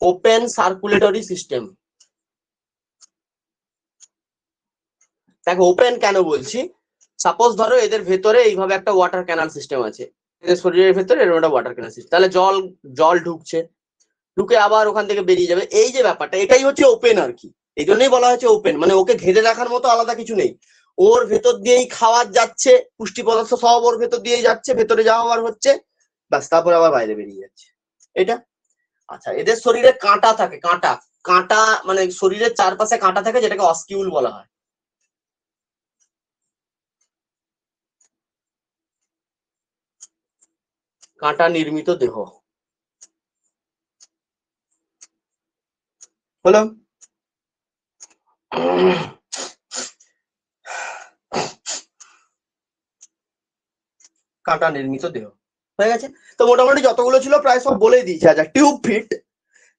ওপেন সার্কুলেটরি সিস্টেম, দেখো ওপেন কেন বলছি, সাপোজ ধরো এদের ভেতরে এইভাবে একটা ওয়াটার ক্যানাল সিস্টেম আছে, এদের শরীরের ভেতরে এরকম একটা ওয়াটার ক্যানাল সিস্টেম, তাহলে জল জল ঢুকছে, ঢুকে আবার ওখান থেকে বেরিয়ে যাবে। এই যে ব্যাপারটা, এটাই হচ্ছে ওপেন আর কি। এই জন্যই বলা হয়েছে ওপেন, মানে ওকে ঘিরে রাখার মতো আলাদা কিছু নেই। ওর ভেতর দিয়েই খাবার যাচ্ছে, পুষ্টি পদার্থ সব ওর ভেতর দিয়েই যাচ্ছে, ভেতরে যাওয়ার হচ্ছে, ব্যাস তারপরে আবার বাইরে বেরিয়ে যাচ্ছে এটা। আচ্ছা, এদের শরীরে কাঁটা থাকে, কাঁটা, কাঁটা মানে শরীরের চারপাশে কাঁটা থাকে, যেটাকে অস্কিউল বলা হয়। কাঁটা নির্মিত দেহ। হলো, কাঁটা নির্মিত দেহ হয়ে গেছে। তো মোটামুটি যতগুলো ছিল প্রায় সব বলে দিয়েছে। আচ্ছা, টিউব ফিট,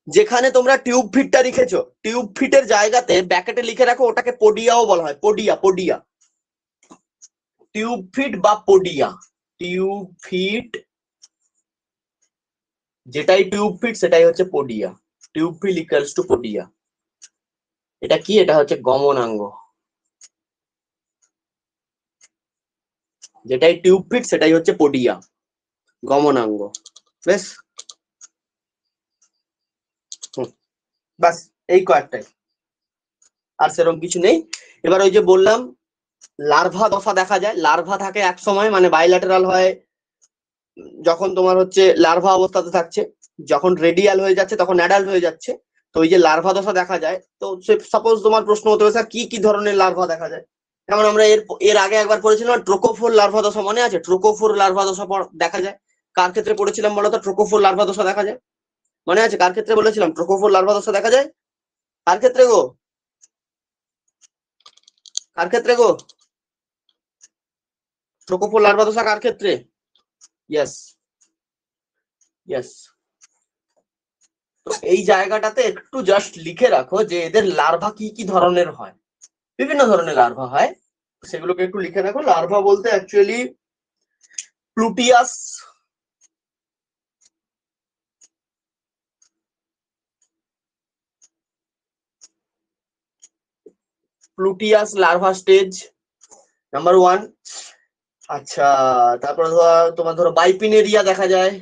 যেখানে তোমরা টিউব ফিটটা লিখেছো, টিউব ফিটের জায়গাতে ব্র্যাকেটে লিখে রাখো ওটাকে পোডিয়াও বলা হয়। পোডিয়া, পোডিয়া, টিউব ফিট বা পোডিয়া। টিউব ফিট, যেটাই টিউব ফিট সেটাই হচ্ছে podia. Tube feet equals to podia. এটা কি? এটা হচ্ছে গমনাঙ্গ। যেটাই টিউব ফিট সেটাই হচ্ছে পোডিয়া, গমনাঙ্গ। বেশ, বাস এই কয়েকটাই, আর সেরকম কিছু নেই। এবার ওই যে বললাম লার্ভা দশা দেখা যায়, লার্ভা থাকে এক সময়, মানে বাইল্যাটারাল হয় যখন তোমার হচ্ছে লার্ভা অবস্থাতে থাকছে, যখন রেডিয়াল হয়ে যাচ্ছে তখন অ্যাডাল্ট হয়ে যাচ্ছে। তো ওই যে লার্ভা দশা দেখা যায়, তো সাপোজ তোমার প্রশ্ন হতে পারে স্যার কি কি ধরনের লার্ভা দেখা যায়। যেমন আমরা এর আগে একবার পড়েছিলাম ট্রোকোফোর লার্ভা দশা, মনে আছে? ট্রোকোফোর লার্ভা দশা দেখা যায়। কার ক্ষেত্রে পড়েছিলাম বলতো? ট্রোকোফোর লার্ভা দশা দেখা যায়, মনে আছে? কার ক্ষেত্রে বলেছিলাম ট্রোকোফোর লার্ভা দশা দেখা যায়? কার ক্ষেত্রে গো? কার ক্ষেত্রে গো? ট্রোকোফোর লার্ভা দশা কার ক্ষেত্রে? Yes, yes. তো এই জায়গাটাতে একটু জাস্ট লিখে রাখো যে এদের লার্ভা কি কি ধরনের হয়। বিভিন্ন ধরনের লার্ভা হয়, সেগুলোকে একটু লিখে রাখো। লার্ভা বলতে অ্যাকচুয়ালি প্লুটিয়াস, প্লুটিয়াস লার্ভা স্টেজ নাম্বার 1। আচ্ছা, তারপরে তোমার ধরো বাইপিনেরিয়া দেখা যায়,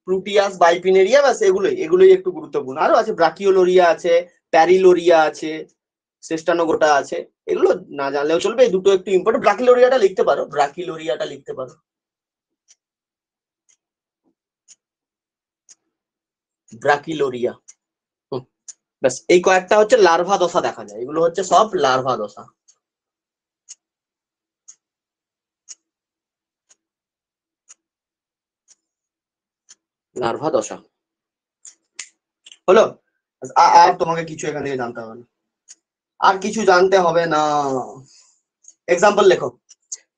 প্লুটিয়াস, বাইপিনেরিয়া, ব্যাস এগুলোই, এগুলোই একটু গুরুত্বপূর্ণ। আরো আছে, ব্রাকিওলোরিয়া আছে, প্যারিলোরিয়া আছে, সেস্টানোগোটা আছে, এগুলো না জানলেও চলবে, এই দুটো একটু ইম্পর্টেন্ট। ব্রাকিলোরিয়াটা লিখতে পারো, ব্রাকিলোরিয়াটা লিখতে পারো, ব্রাকিলোরিয়া। ব্যাস এই কয়েকটা হচ্ছে লার্ভা দশা দেখা যায়, এগুলো হচ্ছে সব লার্ভা দশা। লার্ভা দশা হলো। আর তোমাকে কিছু এখান থেকে জানতে হবে না, আর কিছু জানতে হবে না। এক্সাম্পল লেখো,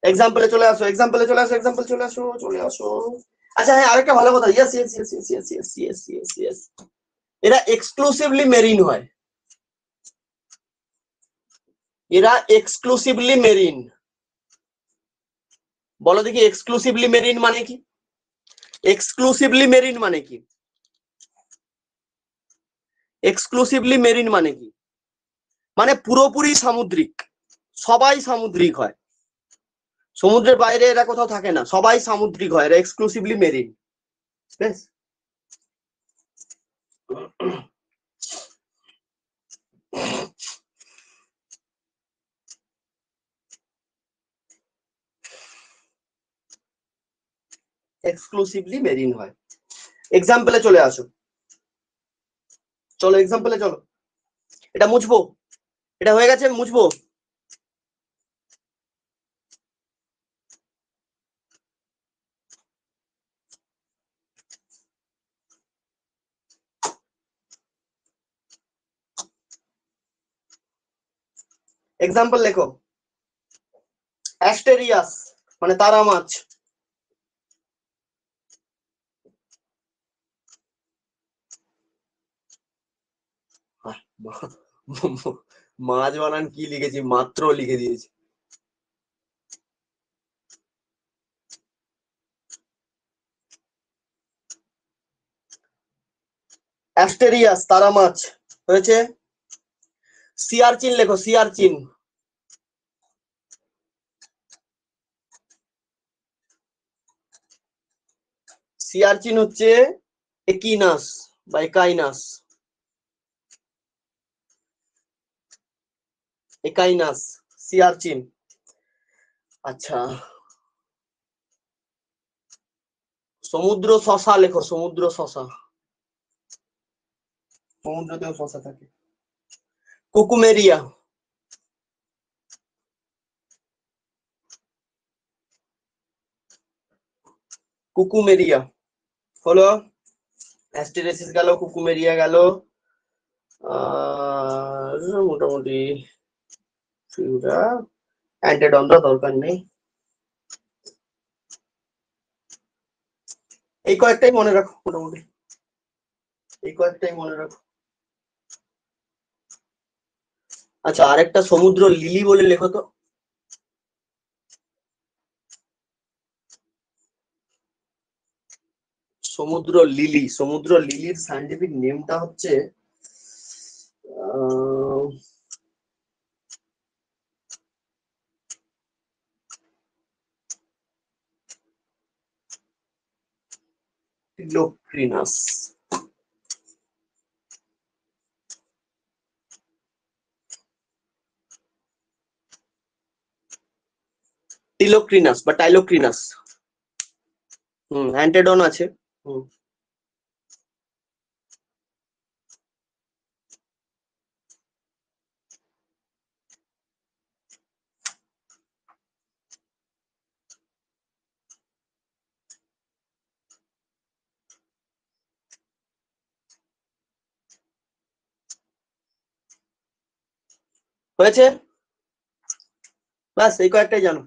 এক্সাম্পলে চলে আসো, এক্সাম্পলে চলে আসো, এক্সাম্পল চলে আসো, চলে আসো। আচ্ছা হ্যাঁ, আরেকটা ভালো কথা, yes yes yes yes yes yes yes yes yes, এরা এক্সক্লুসিভলি মেরিন হয়, এরা এক্সক্লুসিভলি মেরিন। বলো দেখি এক্সক্লুসিভলি মেরিন মানে কি? এক্সক্লুসিভলি মেরিন মানে কি? এক্সক্লুসিভলি মেরিন মানে কি? মানে পুরোপুরি সামুদ্রিক, সবাই সামুদ্রিক হয়, সমুদ্রের বাইরে এরা কোথাও থাকে না, সবাই সামুদ্রিক হয়, এরা এক্সক্লুসিভলি মেরিন। বেশ, এক্সক্লুসিভলি মেরিন হয়। এক্সাম্পলে চলে আসো, চলো এক্সাম্পলে চলো। এটা মুছবো, এটা হয়ে গেছে, মুছবো। এক্সাম্পল লেখো, অ্যাস্টেরিয়াস মানে তারা মাছ। মাছ বানান কি লিখেছি, মাত্র লিখে দিয়েছি। অ্যাস্টেরিয়াস তারা মাছ হয়েছে। সিয়ারচিন লেখো, সিয়ারচিন। সিয়ারচিন হচ্ছে একিনাস বা একাইনাস, একাইনাস সিয়ারচিন। আচ্ছা, সমুদ্র শশা লেখো, সমুদ্র শশা, সমুদ্রতেও শশা থাকে। কুকুমেরিয়া, কুকুমেরিয়া হলো। অ্যাস্টেরিয়াস গেল, কুকুমেরিয়া গেল, মোটামুটি অ্যান্টেডনটা দরকার নেই, এই কয়েকটাই মনে রাখো, মোটামুটি এই কয়েকটাই মনে রাখো। আচ্ছা, আরেকটা সমুদ্র লিলি বলে লেখো তো। সমুদ্র লিলি, সমুদ্র লিলির সায়েন্টিফিক নেমটা হচ্ছে টিলোক্রিনাস। টিলোক্রিনাস বা টাইলোক্রিনাস। অ্যান্টেডন আছে। হয়েছে, বাস এই কয়েকটাই জানো,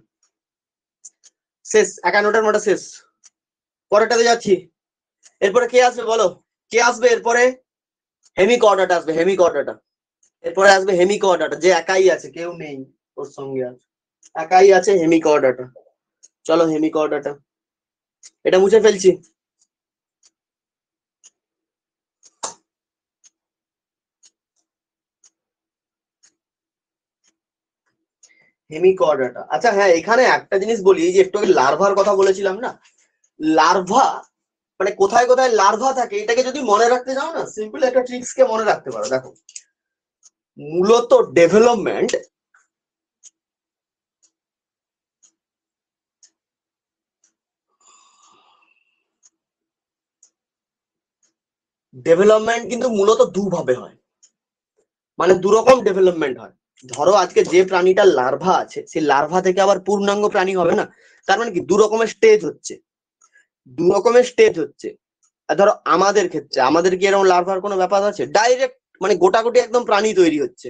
শেষ। 51টার মোটা শেষ, পরেরটাতে যাচ্ছি। এরপরে কে আসবে বলো, কে আসবে এরপরে? হেমিকর্ডাটা আসবে, হেমিকর্ডাটা। এরপরে আসবে হেমিকর্ডাটা, যে একাই আছে, কেউ নেই ওর সঙ্গে, আছে একাই আছে, হেমিকর্ডাটা। চলো হেমিকর্ডাটা, এটা মুছে ফেলছি। হেমিকর্ডাটা। আচ্ছা হ্যাঁ, এখানে একটা জিনিস বলি, যে একটু আগে লার্ভার কথা বলেছিলাম না, লার্ভা মানে কোথায় কোথায় লার্ভা থাকে, এটাকে যদি মনে রাখতে চাও না, সিম্পল একটা ট্রিক্স কে মনে রাখতে পারো। দেখো, মূলত ডেভেলপমেন্ট ডেভেলপমেন্ট কিন্তু মূলত দুভাবে হয়, মানে দুরকম ডেভেলপমেন্ট হয়। ধরো আজকে যে প্রাণীটার লার্ভা আছে, সেই লার্ভা থেকে আবার পূর্ণাঙ্গ প্রাণী হবে না, তার মানে কি দু রকমের স্টেজ হচ্ছে, দু রকমের স্টেজ হচ্ছে। ধরো আমাদের ক্ষেত্রে, আমাদের কি এরকম লার্ভার কোনো ব্যাপার আছে? ডাইরেক্ট মানে গোটাগুটি একদম প্রাণী তৈরি হচ্ছে।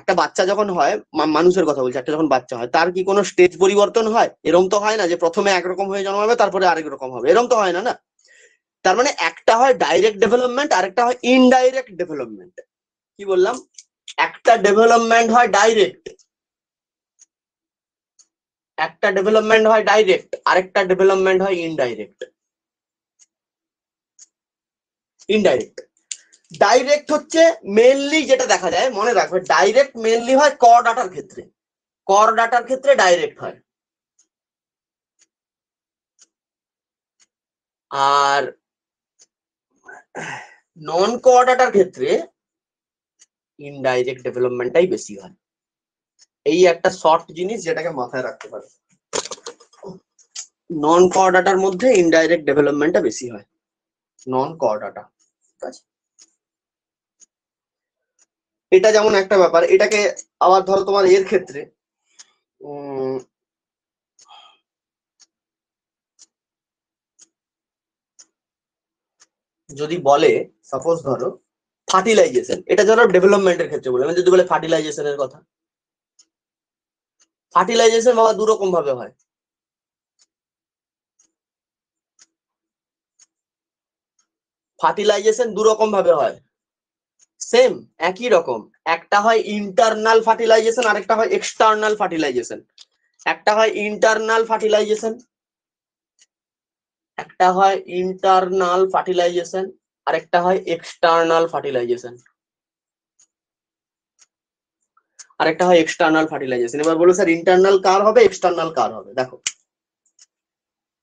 একটা বাচ্চা যখন হয়, মানুষের কথা বলছি, একটা যখন বাচ্চা হয় তার কি কোনো স্টেজ পরিবর্তন হয়? এরকম তো হয় না যে প্রথমে একরকম হয়ে জন্মাবে তারপরে আরেক রকম হবে, এরকম তো হয় না, না। তার মানে একটা হয় ডাইরেক্ট ডেভেলপমেন্ট, আরেকটা হয় ইনডাইরেক্ট ডেভেলপমেন্ট। কি বললাম? একটা ডেভেলপমেন্ট হয় ডাইরেক্ট, একটা ডেভেলপমেন্ট হয় ডাইরেক্ট, আরেকটা ডেভেলপমেন্ট হয় ইনডাইরেক্ট। ইনডাইরেক্ট, ডাইরেক্ট হচ্ছে মেনলি যেটা দেখা যায়, মনে রাখবে, ডাইরেক্ট মেনলি হয় করডাটার ক্ষেত্রে, করডাটার ক্ষেত্রে ডাইরেক্ট হয়। আর নন করডাটার ক্ষেত্রে ইনডাইরেক্ট ডেভেলপমেন্টটাই বেশি হয়। এই একটা শর্ট জিনিস যেটাকে মাথায় রাখতে পারে, নন করডাটার মধ্যে ইনডাইরেক্ট ডেভেলপমেন্টটা বেশি হয়, নন করডাটা। ঠিক আছে, এটা যেমন একটা ব্যাপার। এটাকে আবার ধরো তোমার এর ক্ষেত্রে যদি বলে, সাপোজ ধরো ফার্টিলাইজেশন, এটা ধরো ডেভেলপমেন্টের ক্ষেত্রে বলে, যদি বলে ফার্টিলাইজেশনের কথা, ফার্টিলাইজেশন বাবা দু রকম ভাবে হয়। ফার্টিলাইজেশন দু রকম ভাবে হয়, সেম একই রকম। একটা হয় ইন্টারনাল ফার্টিলাইজেশন, আরেকটা হয় এক্সটার্নাল ফার্টিলাইজেশন। একটা হয় ইন্টারনাল ফার্টিলাইজেশন, একটা হয় ইন্টারনাল ফার্টিলাইজেশন, আরেকটা হয় এক্সটার্নাল ফার্টিলাইজেশন, আরেকটা হয় এক্সটার্নাল ফার্টিলাইজেশন। এবার বলো স্যার ইন্টারনাল কার হবে, এক্সটার্নাল কার হবে? দেখো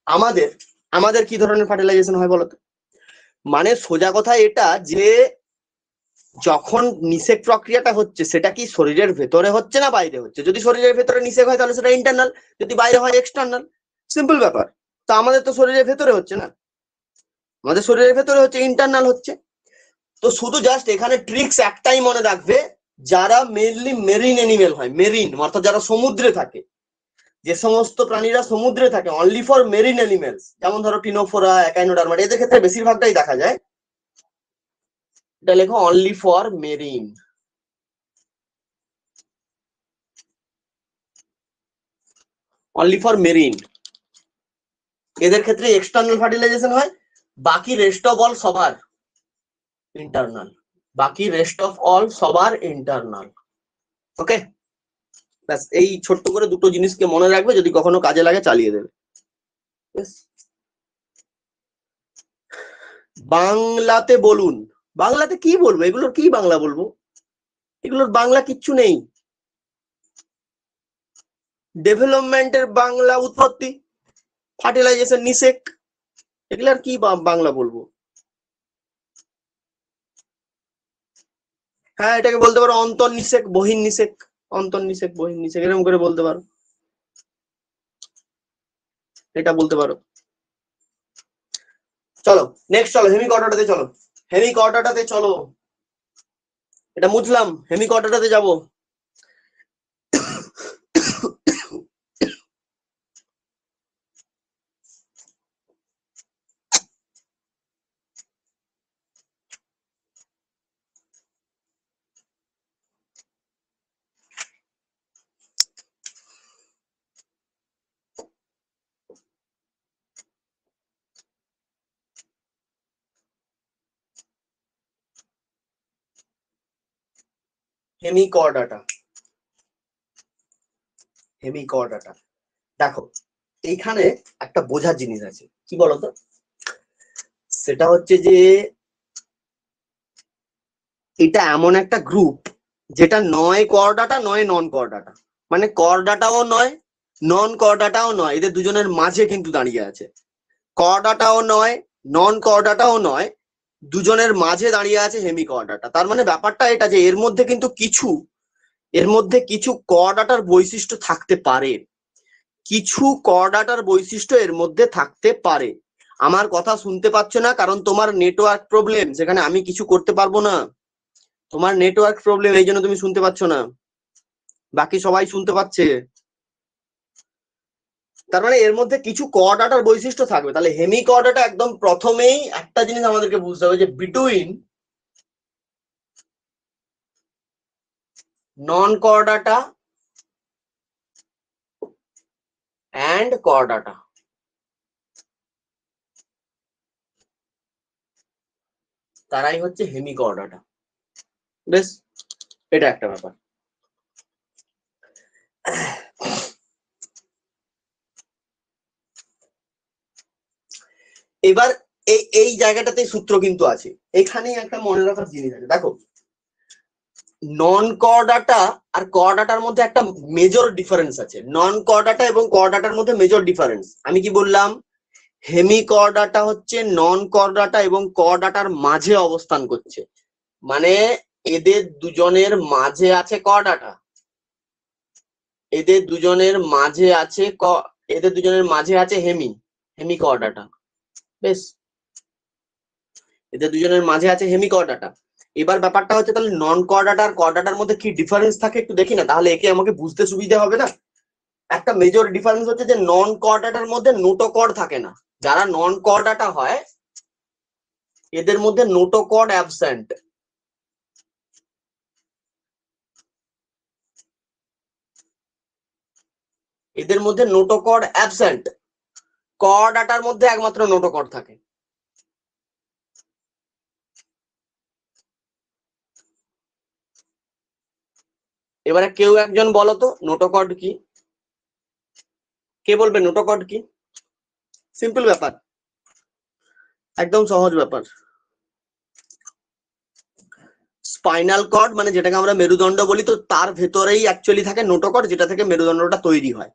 আমাদের আমাদের কি ধরনের ফার্টিলাইজেশন হয় বলতো? মানে সোজা কথা এটা যে যখন নিষেক প্রক্রিয়াটা হচ্ছে সেটা কি শরীরের ভেতরে হচ্ছে না বাইরে হচ্ছে? যদি শরীরের ভেতরে নিষেক হয় তাহলে সেটা ইন্টারনাল, যদি বাইরে হয় এক্সটার্নাল। সিম্পল ব্যাপার। তো আমাদের তো শরীরের ভেতরে হচ্ছে না, আমাদের শরীরের ভেতরে হচ্ছে, ইন্টারনাল হচ্ছে। তো শুধু জাস্ট এখানে ট্রিক্স একটাই মনে রাখবে, যারা মেনলি মেরিন অ্যানিমেল হয়, মেরিন অর্থাৎ যারা সমুদ্রে থাকে, যে সমস্ত প্রাণীরা সমুদ্রে থাকে, অনলি ফর মেরিন অ্যানিমেলস, যেমন ধরো টিনোফোরা, একাইনোডার্মা, এদের ক্ষেত্রে বেশিরভাগটাই দেখা যায়। এটা লেখো only for marine, only for marine. এদের ক্ষেত্রে এক্সটার্নাল ফার্টিলাইজেশন হয়, বাকি রেস্ট অফ অল সবার ইন্টারনাল, বাকি রেস্ট অফ অল সবার ইন্টারনাল। ওকে, ব্যাস এই ছোট্ট করে দুটো জিনিসকে মনে রাখবে, যদি কখনো কাজে লাগে চালিয়ে দেবে। বাংলাতে বলুন, বাংলাতে কি বলবো, এগুলোর কি বাংলা বলবো? এগুলোর বাংলা কিচ্ছু নেই। ডেভেলপমেন্টের বাংলা উৎপত্তি, ফার্টিলাইজেশন নিষেক, এগুলার কি বাংলা বলবো? হ্যাঁ, এটাকে বলতে পারো অন্তর্নিষেক, বহির্নিষেক, অন্তর্নিষেক বহির্নিষেক, এরকম করে বলতে পারো, এটা বলতে পারো। চলো নেক্সট, চলো হেমিকর্ডাটাতে চলো, হেমিকর্ডাটাতে চলো। এটা বুঝলাম, হেমিকর্ডাটাতে যাবো। হেমিকর্ডাটা, হেমিকর্ডাটা দেখো, এইখানে একটা বোঝার জিনিস আছে, কি বলতো? সেটা হচ্ছে যে এটা এমন একটা গ্রুপ যেটা নয় করডাটা নয় নন করডাটা, মানে করডাটাও নয় নন করডাটাও নয়, এদের দুজনের মাঝে কিন্তু দাঁড়িয়ে আছে। করডাটাও নয় নন করডাটাও নয়, দুজনের মাঝে দাঁড়িয়ে আছে হেমিকর্ডাটা। তার মানে ব্যাপারটা এটা যে এর মধ্যে কিন্তু কিছু, এর মধ্যে কিছু করডাটার বৈশিষ্ট্য থাকতে পারে, কিছু করডাটার বৈশিষ্ট্য এর মধ্যে থাকতে পারে। আমার কথা শুনতে পাচ্ছ না কারণ তোমার নেটওয়ার্ক প্রবলেম, সেখানে আমি কিছু করতে পারবো না। তোমার নেটওয়ার্ক প্রবলেম, এই জন্য তুমি শুনতে পাচ্ছ না, বাকি সবাই শুনতে পাচ্ছে। তার মানে এর মধ্যে কিছু কর্ডাটার বৈশিষ্ট্য থাকবে। তাহলে হেমি কর্ডাটা একদম প্রথমেই একটা জিনিস আমাদেরকে বুঝতে হবে যে between non chordata and chordata, তারাই হচ্ছে হেমি কর্ডাটা। বেশ, এটা একটা ব্যাপার। এবার এই জায়গাটাতে সূত্র কিন্তু আছে, এখানেই একটা মনে রাখার জিনিস আছে। দেখো, নন কর্ডাটা আর কর্ডাটার মধ্যে একটা মেজর ডিফারেন্স আছে। নন কর্ডাটা এবং কর্ডাটার মধ্যে মেজর ডিফারেন্স আমি কি বললাম? হেমি কর্ডাটা হচ্ছে নন কর্ডাটা এবং কর্ডাটার মাঝে অবস্থান করছে, মানে এদের দুজনের মাঝে আছে কর্ডাটা, এদের দুজনের মাঝে আছে এদের দুজনের মাঝে আছে হেমি কর্ডাটা। বেশ, এদের দুজনের মাঝে আছে হেমি কর্ডাটা। এবার ব্যাপারটা হচ্ছে তাহলে নন কর্ডাটা আর কর্ডাটার মধ্যে কি ডিফারেন্স থাকে একটু দেখি না, তাহলে একে আমাকে বুঝতে সুবিধা হবে না। একটা মেজর ডিফারেন্স হচ্ছে যে নন কর্ডাটার মধ্যে নোটোকর্ড থাকে না। যারা নন কর্ডাটা হয় এদের মধ্যে নোটোকর্ড অ্যাবসেন্ট। এদের মধ্যে নোটোকর্ড অ্যাবসেন্ট। কর্ডাটার মধ্যে একমাত্র নোটোকর্ড থাকে। এবারে কেউ একজন বলো তো নোটোকর্ড কি? কে বলবে নোটোকর্ড কি? সিম্পল ব্যাপার, একদম সহজ ব্যাপার। স্পাইনাল কর্ড মানে যেটাকে আমরা মেরুদণ্ড বলি, তো তার ভেতরেই অ্যাকচুয়ালি থাকে নোটোকর্ড, যেটা থেকে মেরুদণ্ডটা তৈরি হয়।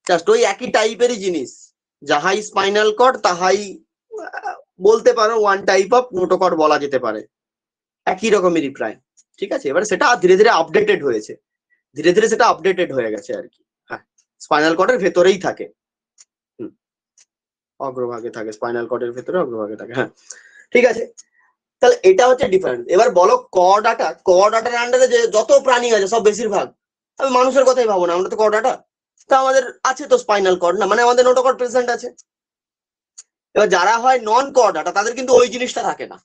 জাস্ট ওই একই টাইপেরই জিনিস, যাহাই স্পাইনাল কর্ড তাহাই বলতে পারো ওয়ান টাইপ অফ নোটোকর্ড বলা যেতে পারে, একই রকমেরই প্রায়। ঠিক আছে, এবার সেটা ধীরে ধীরে আপডেটেড হয়েছে, ধীরে ধীরে সেটা আপডেটেড হয়ে গেছে আর কি। হ্যাঁ, স্পাইনাল কর্ডের ভেতরেই থাকে, অগ্রভাগে থাকে, স্পাইনাল কর্ডের ভেতরে অগ্রভাগে থাকে। হ্যাঁ, ঠিক আছে, তাহলে এটা হচ্ছে ডিফারেন্স। এবার বলো কর্ডাটার আন্ডারে যে যত প্রাণী আছে সব বেশিরভাগ, আমি মানুষের কথাই ভাবো না, আমরা তো কর্ডাটা, তা আমাদের আছে তো স্পাইনাল কর্ড না, মানে আমাদের নোটোকর্ড প্রেজেন্ট আছে। এবার যারা হয় নন কর্ডাটা তাদের কিন্তু ওই জিনিসটা থাকে না।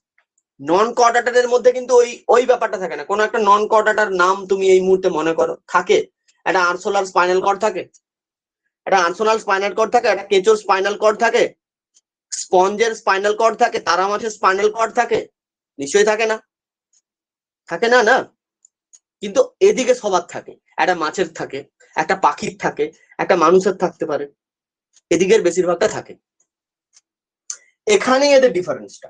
নন কর্ডাটারের মধ্যে কিন্তু ওই ব্যাপারটা থাকে না। কোনো একটা নন কর্ডাটার নাম তুমি এই মুহূর্তে মনে করো, থাকে একটা আর্সোলার স্পাইনাল কর্ড থাকে, একটা আর্সোলার স্পাইনাল কর্ড থাকে, একটা কেঁচোর স্পাইনাল কর্ড থাকে, স্পঞ্জের স্পাইনাল কর্ড থাকে, তারা মাছের স্পাইনাল কর্ড থাকে, নিশ্চয়ই থাকে না? থাকে না, না? কিন্তু এদিকে সবার থাকে, একটা মাছের থাকে, একটা পাখির থাকে, একটা মানুষের থাকতে পারে, এদিকের বেশিরভাগটা থাকে। এখানেই এদের ডিফারেন্সটা।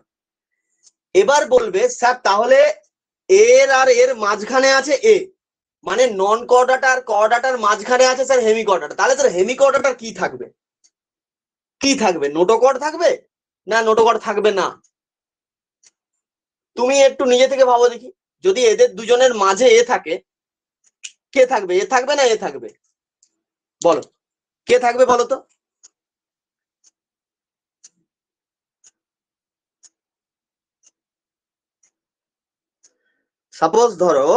এবার বলবে স্যার তাহলে এর আর এর মাঝখানে আছে এ, মানে নন কর্ডাটা আর কর্ডাটার মাঝখানে আছে স্যার হেমি কর্ডাটা, তাহলে স্যার হেমি কর্ডাটার কি থাকবে? কি থাকবে? নোটোকর্ড থাকবে না নোটোকর্ড থাকবে না? তুমি একটু নিজে থেকে ভাবো দেখি, যদি এদের দুজনের মাঝে এ থাকে, কে থাকবে? এ থাকবে না এ থাকবে? বলো, কে থাকবে বলো তো? সাপোজ ধরো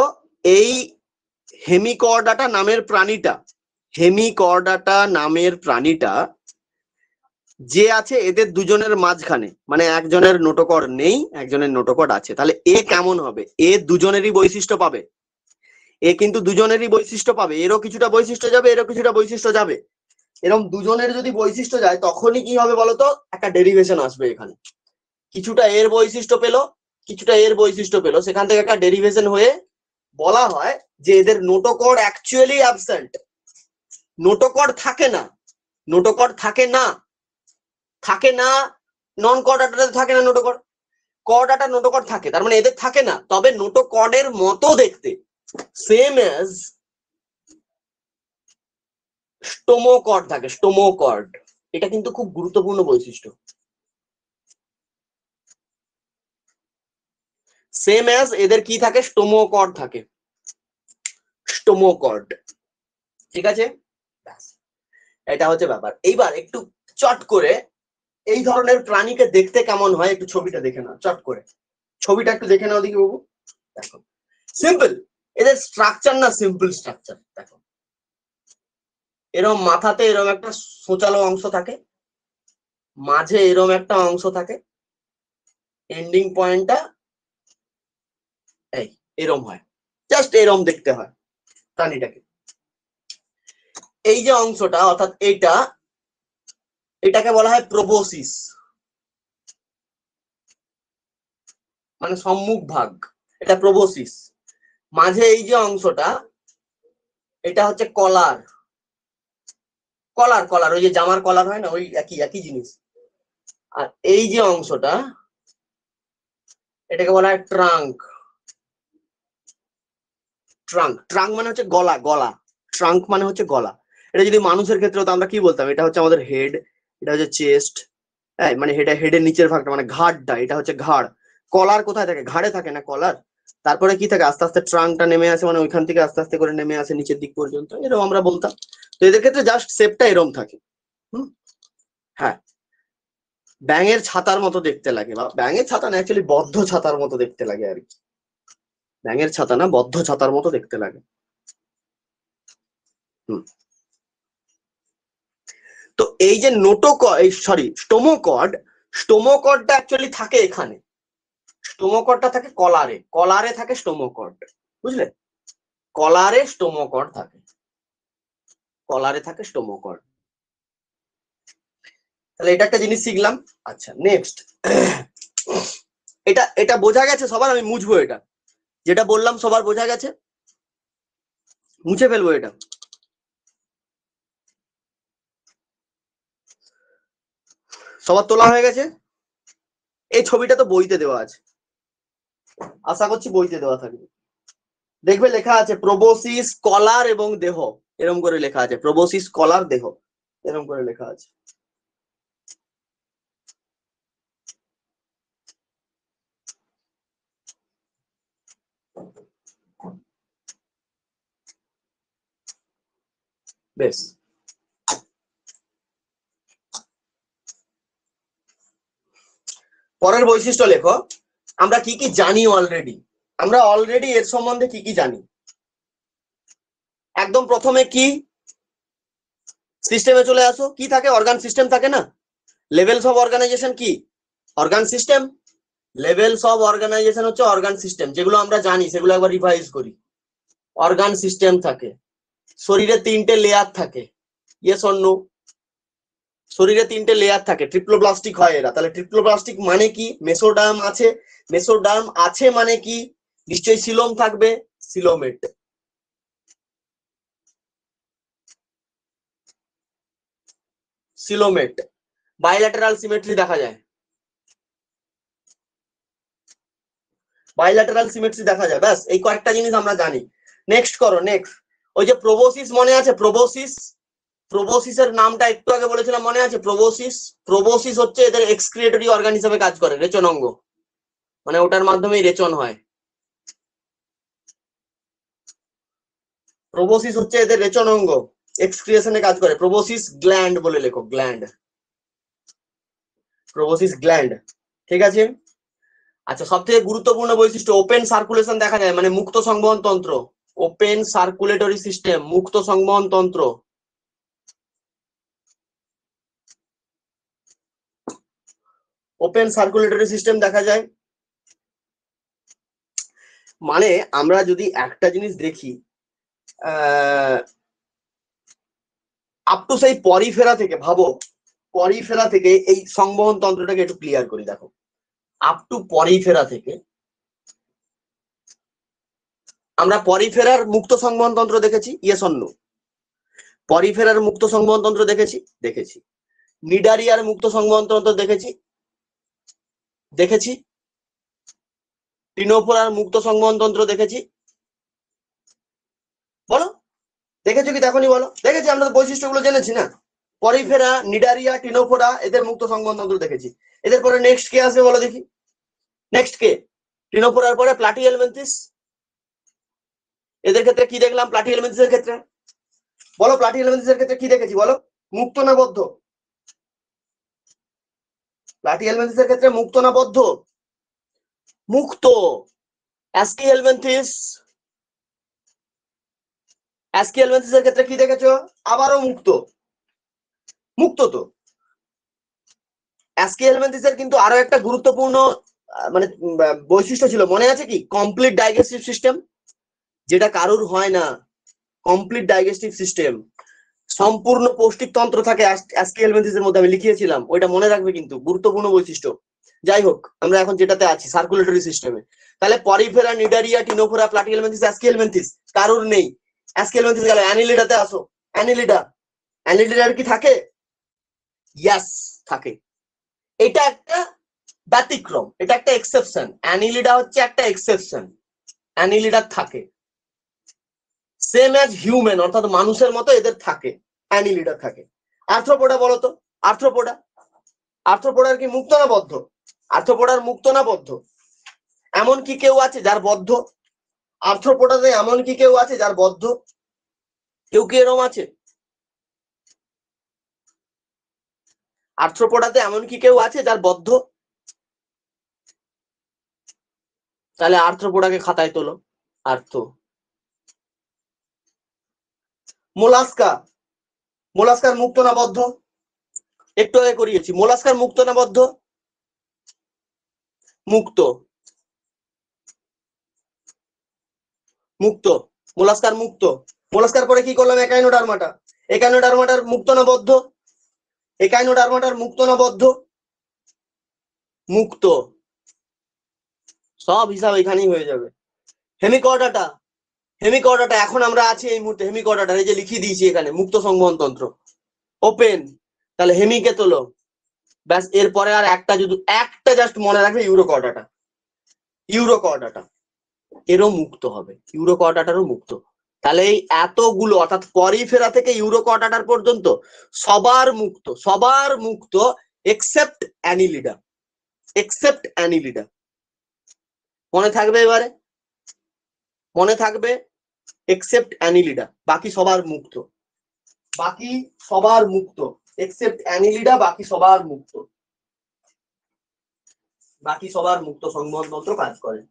এই হেমিকর্ডাটা নামের প্রাণীটা যে আছে এদের দুজনের মাঝখানে, মানে একজনের নোটোকর্ড নেই একজনের নোটোকর্ড আছে, তাহলে এ কেমন হবে? এ দুজনেরই বৈশিষ্ট্য পাবে, এ কিন্তু দুজনেরই বৈশিষ্ট্য পাবে, এরও কিছুটা বৈশিষ্ট্য যাবে এরও কিছুটা বৈশিষ্ট্য যাবে। এরকম দুজনের যদি বৈশিষ্ট্য যায় তখনই কি হবে বলতো? একটা ডেরিভেশন আসবে এখানে, কিছুটা এর বৈশিষ্ট্য পেলো কিছুটা এর বৈশিষ্ট্য পেলো, সেখান থেকে একটা ডেরিভেশন হয়ে বলা হয় যে এদের নোটোকর্ড অ্যাকচুয়ালি অ্যাবসেন্ট। নোটোকর্ড থাকে না, নোটোকর্ড থাকে না, থাকে না। নন কর্ডাটাতে থাকে না নোটোকর্ড, কর্ডাটা নোটোকর্ড থাকে, তার মানে এদের থাকে না, তবে নোটোকর্ডের মতো দেখতে, সেম অ্যাজ স্টোমোকর্ড থাকে, স্টোমোকর্ড। এটা কিন্তু খুব গুরুত্বপূর্ণ বৈশিষ্ট্য। সেম অ্যাজ এদের কি থাকে? স্টোমোকর্ড থাকে, স্টোমোকর্ড। ঠিক আছে, এটা হচ্ছে ব্যাপার। এইবার একটু চট করে এই ধরনের প্রাণীকে দেখতে কেমন হয় একটু ছবিটা দেখে নাও, চট করে ছবিটা একটু দেখে নাও দেখি বাবু। দেখো, সিম্পল, এদের স্ট্রাকচার না সিম্পল স্ট্রাকচার। দেখো এরম মাথাতে এরম একটা সোচালো অংশ থাকে, মাঝে এরম একটা অংশ থাকে, এন্ডিং পয়েন্টটা এই এরম হয়, জাস্ট এরম দেখতে হয় প্রাণীটাকে। এই যে অংশটা অর্থাৎ এটাকে বলা হয় প্রোবোসিস, মানে সম্মুখ ভাগ, এটা প্রোবোসিস। মাঝে এই যে অংশটা এটা হচ্ছে কলার, কলার ওই যে জামার কলার হয় না, ওই একই জিনিস। আর এই যে অংশটা এটাকে বলা হয় ট্রাঙ্ক। ট্রাঙ্ক মানে হচ্ছে গলা, ট্রাঙ্ক মানে হচ্ছে গলা। এটা যদি মানুষের ক্ষেত্রে হতো আমরা কি বলতাম, এটা হচ্ছে আমাদের হেড, এটা হচ্ছে চেস্ট, হ্যাঁ মানে হেডের নিচের ভাগটা মানে ঘাড়টা, এটা হচ্ছে ঘাড়। কলার কোথায় থাকে? ঘাড়ে থাকে না কলার। তারপরে কি থাকে, আস্তে আস্তে ট্রাঙ্কটা নেমে আসে, মানে ওইখান থেকে আস্তে আস্তে করে নেমে আসে নিচের দিক পর্যন্ত, এরকম আমরা বলতাম। তো এদের ক্ষেত্রে জাস্ট শেপটা এরকম থাকে। হ্যাঁ, ব্যাঙের ছাতার মতো দেখতে লাগে, বা ব্যাঙের ছাতা না, অ্যাকচুয়ালি বদ্ধ ছাতার মতো দেখতে লাগে আর কি। ব্যাঙের ছাতা না, বদ্ধ ছাতার মতো দেখতে লাগে। তো এই যে স্টোমোকর্ডটা অ্যাকচুয়ালি থাকে এখানে, স্টোমোকর্ডটা থাকে কলারে থাকে স্টোমোকর্ড, বুঝলে? কলারে থাকে স্টোমোকর্ড। তাহলে এটা একটা জিনিস শিখলাম। আচ্ছা নেক্সট, এটা বোঝা গেছে সবার? আমি মুছবো এটা, যেটা বললাম সবার বোঝা গেছে? মুছে ফেলবো এটা। সবার তোলা হয়ে গেছে? এই ছবিটা তো বইতে দেওয়া আছে, আশা করছি বইতে দেওয়া থাকবে। দেখবে লেখা আছে প্রোবোসিস, কলার এবং দেহ, এরকম করে লেখা আছে, প্রোবোসিস, কলার, দেহ, এরকম করে লেখা আছে। বেশ, পরের বৈশিষ্ট্য লেখো, আমরা কি কি জানি অলরেডি এর সম্বন্ধে কি কি জানি। একদম প্রথমে কি, সিস্টেমে চলে আসো, কি থাকে? অর্গান সিস্টেম থাকে না? লেভেলস অফ অর্গানাইজেশন কি? Organ system. Levels of organisation হচ্ছে অর্গান সিস্টেম, যেগুলো আমরা জানি সেগুলো একবার রিভাইজ করি। অর্গান সিস্টেম থাকে, শরীরে 3টে লেয়ার থাকে, ইয়েস অর নো? শরীরে 3টে লেয়ার থাকে, ট্রিপ্লোপ্লাস্টিক হয় এরা। তাহলে ট্রিপ্লোপ্লাস্টিক মানে কি? মেসোডার্ম আছে মানে কি? নিশ্চয়ই সিলোম থাকবে, সিলোমেট। বাইল্যাটারাল সিমেট্রি দেখা যায়, ব্যাস এই কয়েকটা জিনিস আমরা জানি। নেক্সট করো, নেক্সট। ওই যে প্রোবোসিস মনে আছে? প্রোবোসিসের নামটা একটু আগে বলেছিলাম, মনে আছে? প্রোবোসিস হচ্ছে এদের এক্সক্রিয়েটরি অর্গান হিসেবে কাজ করে, রেচন অঙ্গ, মানে ওটার মাধ্যমেই রেচন হয়। প্রোবোসিস হচ্ছে এদের রেচন অঙ্গ, এক্সক্রিয়েশনে কাজ করে। প্রোবোসিস গ্ল্যান্ড বলে লেখো, প্রোবোসিস গ্ল্যান্ড, ঠিক আছে? আচ্ছা, সব থেকে গুরুত্বপূর্ণ বৈশিষ্ট্য, ওপেন সার্কুলেশন দেখা যায়, মানে মুক্ত সংবহন তন্ত্র। ওপেন সার্কুলেটরি সিস্টেম, মুক্ত সংবহন তন্ত্র। ওপেন সার্কুলেটরি সিস্টেম দেখা যায়। মানে আমরা যদি একটা জিনিস দেখি, আপ টু সেই পরিফেরা থেকে, ভাবো পরিফেরা থেকে এই সংবহন তন্ত্রটাকে একটু ক্লিয়ার করি। দেখো, আপ টু পরিফেরা থেকে আমরা পরিফেরার মুক্ত সংবহন তন্ত্র দেখেছি, ইয়েস অর নো? পরিফেরার মুক্ত সংবহন তন্ত্র দেখেছি। নিডারিয়ার মুক্ত সংবহন তন্ত্র দেখেছি। টিনোফোরার মুক্ত সংবহন তন্ত্র দেখেছি। বলো, দেখেছো কি দেখনি? বলো। দেখেছি, আমরা বৈশিষ্ট্যগুলো জেনেছি না? পরিফেরা, নিডারিয়া, টিনোফোরা, এদের মুক্ত সংবহন তন্ত্র দেখেছি। এদের পরে নেক্সট কে আসবে বলো দেখি? নেক্সট কে? টিনোফোরার পরে প্লাটিহেলমিনথেস। এদের ক্ষেত্রে কি দেখলাম? প্লাটিহেলমিনথেসের ক্ষেত্রে বলো, প্লাটিহেলমিনথেসের ক্ষেত্রে কি দেখেছি বলো? মুক্ত না বদ্ধ? প্লাটিহেলমিনথেসের ক্ষেত্রে মুক্ত না বদ্ধ? মুক্ত। অ্যাস্কিহেলমিনথেস অ্যাসকিএলমেন্থিস এর ক্ষেত্রে কি দেখেছো? আবারও মুক্ত, মুক্ত তো। অ্যাসকিএলমেন্থিস এর কিন্তু আরো একটা গুরুত্বপূর্ণ মানে বৈশিষ্ট্য ছিল, মনে আছে কি? কমপ্লিট ডাইজেস্টিভ সিস্টেম, যেটা কারুর হয় না। কমপ্লিট ডাইজেস্টিভ সিস্টেম, সম্পূর্ণ পৌষ্টিকতন্ত্র থাকে অ্যাসকিএলমেন্থিস এর মধ্যে, আমি লিখিয়েছিলাম, ওইটা মনে রাখবে কিন্তু, গুরুত্বপূর্ণ বৈশিষ্ট্য। যাই হোক, আমরা এখন যেটাতে আছি সার্কুলেটরি সিস্টেমে, তাহলে পরিফেরা, নিডারিয়া, টিনোফোরা, প্লাটিহেলমিনথিস, অ্যাসকিএলমেন্থিস কারুর নেই। অ্যাসকিএলমেন্থিস গেল, অ্যানিলিডাতে আসো। অ্যানিলিডা, অ্যানিলিডার কি থাকে? ইয়াস, থাকে। এটা একটা ব্যতিক্রম, এটা একটা এক্সেপশন। অ্যানিলিডা হচ্ছে একটা এক্সেপশন, অ্যানিলিডার থাকে। সেম অ্যাজ হিউম্যান, অর্থাৎ মানুষের মতো এদের থাকে, অ্যানিলিডার থাকে। আর্থ্রোপোডা বলো তো, আর্থ্রোপোডা, আর্থ্রোপোডার কি মুক্ত না বদ্ধ? আর্থ্রোপোডার মুক্ত না বদ্ধ? এমন কি কেউ আছে যার বদ্ধ? আর্থ্রোপোডাতে এমন কি কেউ আছে যার বদ্ধ? কেউ কি এরকম আছে? আর্থ্রোপোডাতে এমন কি কেউ আছে যার বদ্ধ? তাহলে আর্থ্রোপোডাকে খাতায় তোলো। আর্থ্রো। মোলাস্কা, মোলাস্কার মুক্ত না বদ্ধ? একটু আগে করিয়েছি, মোলাস্কার মুক্ত না বদ্ধ? মুক্ত, মুক্ত, মোলাস্কার মুক্ত। মোলাস্কার পরে কি করলাম? একাইনোডার্মাটা, একাইনোডার্মাটার মুক্ত না বদ্ধ? একাইনোডার্মাটার মুক্ত না বদ্ধ? মুক্ত। সব হিসাব এখানেই হয়ে যাবে। হেমিকর্ডাটা, হেমিকর্ডাটা এখন আমরা আছি এই মুহূর্তে, হেমিকর্ডাটা এই যে লিখিয়ে দিয়েছি এখানে, মুক্ত সংবহন তন্ত্র, ওপেন। তাহলে হেমিকে তোলো, ব্যাস। এরপরে আর একটা, যদি একটা জাস্ট মনে রাখবে, ইউরোকর্ডাটা, ইউরোকর্ডাটা এরও মুক্ত হবে, ইউরোকর্ডাটারও মুক্ত। তাহলে এই এতগুলো, অর্থাৎ পরিফেরা থেকে ইউরোকর্ডাটার পর্যন্ত সবার মুক্ত, সবার মুক্ত, এক্সেপ্ট অ্যানিলিডা, এক্সেপ্ট অ্যানিলিডা। মনে থাকবে এবারে, মনে থাকবে, এক্সেপ্ট অ্যানিলিডা, বাকি সবার মুক্ত, বাকি সবার মুক্ত, এক্সেপ্ট অ্যানিলিডা, বাকি সবার মুক্ত, বাকি সবার মুক্ত সংবহন তন্ত্র কাজ করে।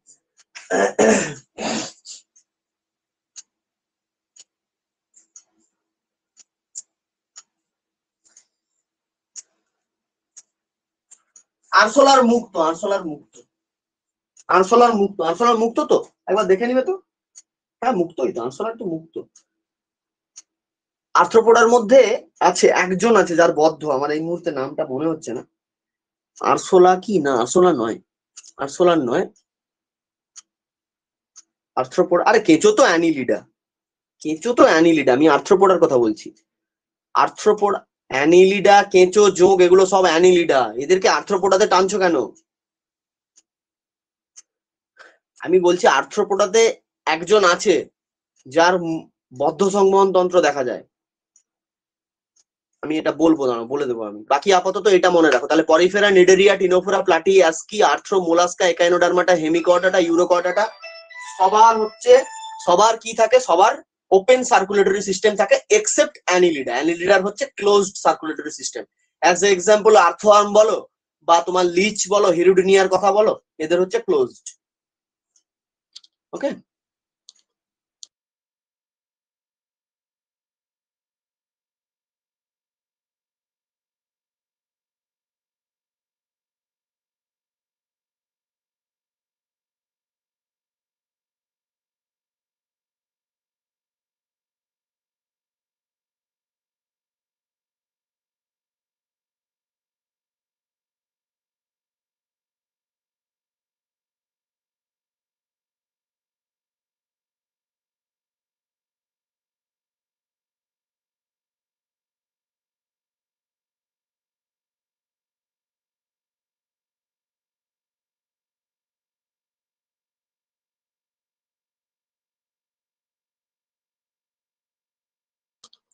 আরশোলার মুক্ত, আরশোলার মুক্ত, আরশোলার মুক্ত, আরশোলার মুক্ত তো, একবার দেখে নিবে তো। হ্যাঁ মুক্তই তো, আরশোলার তো মুক্ত। আর্থ্রোপোডার মধ্যে আছে, একজন আছে যার বদ্ধ, আমার এই মুহূর্তে নামটা মনে হচ্ছে না। আরশোলা কি না, আরশোলা নয়, আরশোলার নয়। আর্থ্রোপোডা, আরে কেঁচো তো অ্যানিলিডা, কেঁচো তো অ্যানিলিডা, আমি আর্থ্রোপোডার কথা বলছি। আর্থ্রোপোডা, অ্যানিলিডা, কেঁচো, যোগ, এগুলো সব অ্যানিলিডা, এদেরকে আর্থ্রোপোডাতে টানছো কেন? আমি বলছি আর্থ্রোপোডাতে একজন আছে যার বদ্ধ সংবহন তন্ত্র দেখা যায়। আমি এটা বলবো না, বলে দেবো আমি, বাকি আপাতত এটা মনে রাখো। তাহলে Porifera, Cnidaria, Ctenophora, Platy, Aschi, Arthro, Mollusca, Echinodermata, Hemichordata, Urochordata, সবার হচ্ছে, সবার কি থাকে? সবার ওপেন সার্কুলেটরি সিস্টেম থাকে, এক্সেপ্ট অ্যানিলিডা। অ্যানিলিডার হচ্ছে closed circulatory system. As a example earthworm বলো, বা তোমার লিচ বলো, হিরুডিনিয়ার কথা বলো, এদের হচ্ছে ক্লোজড। ওকে,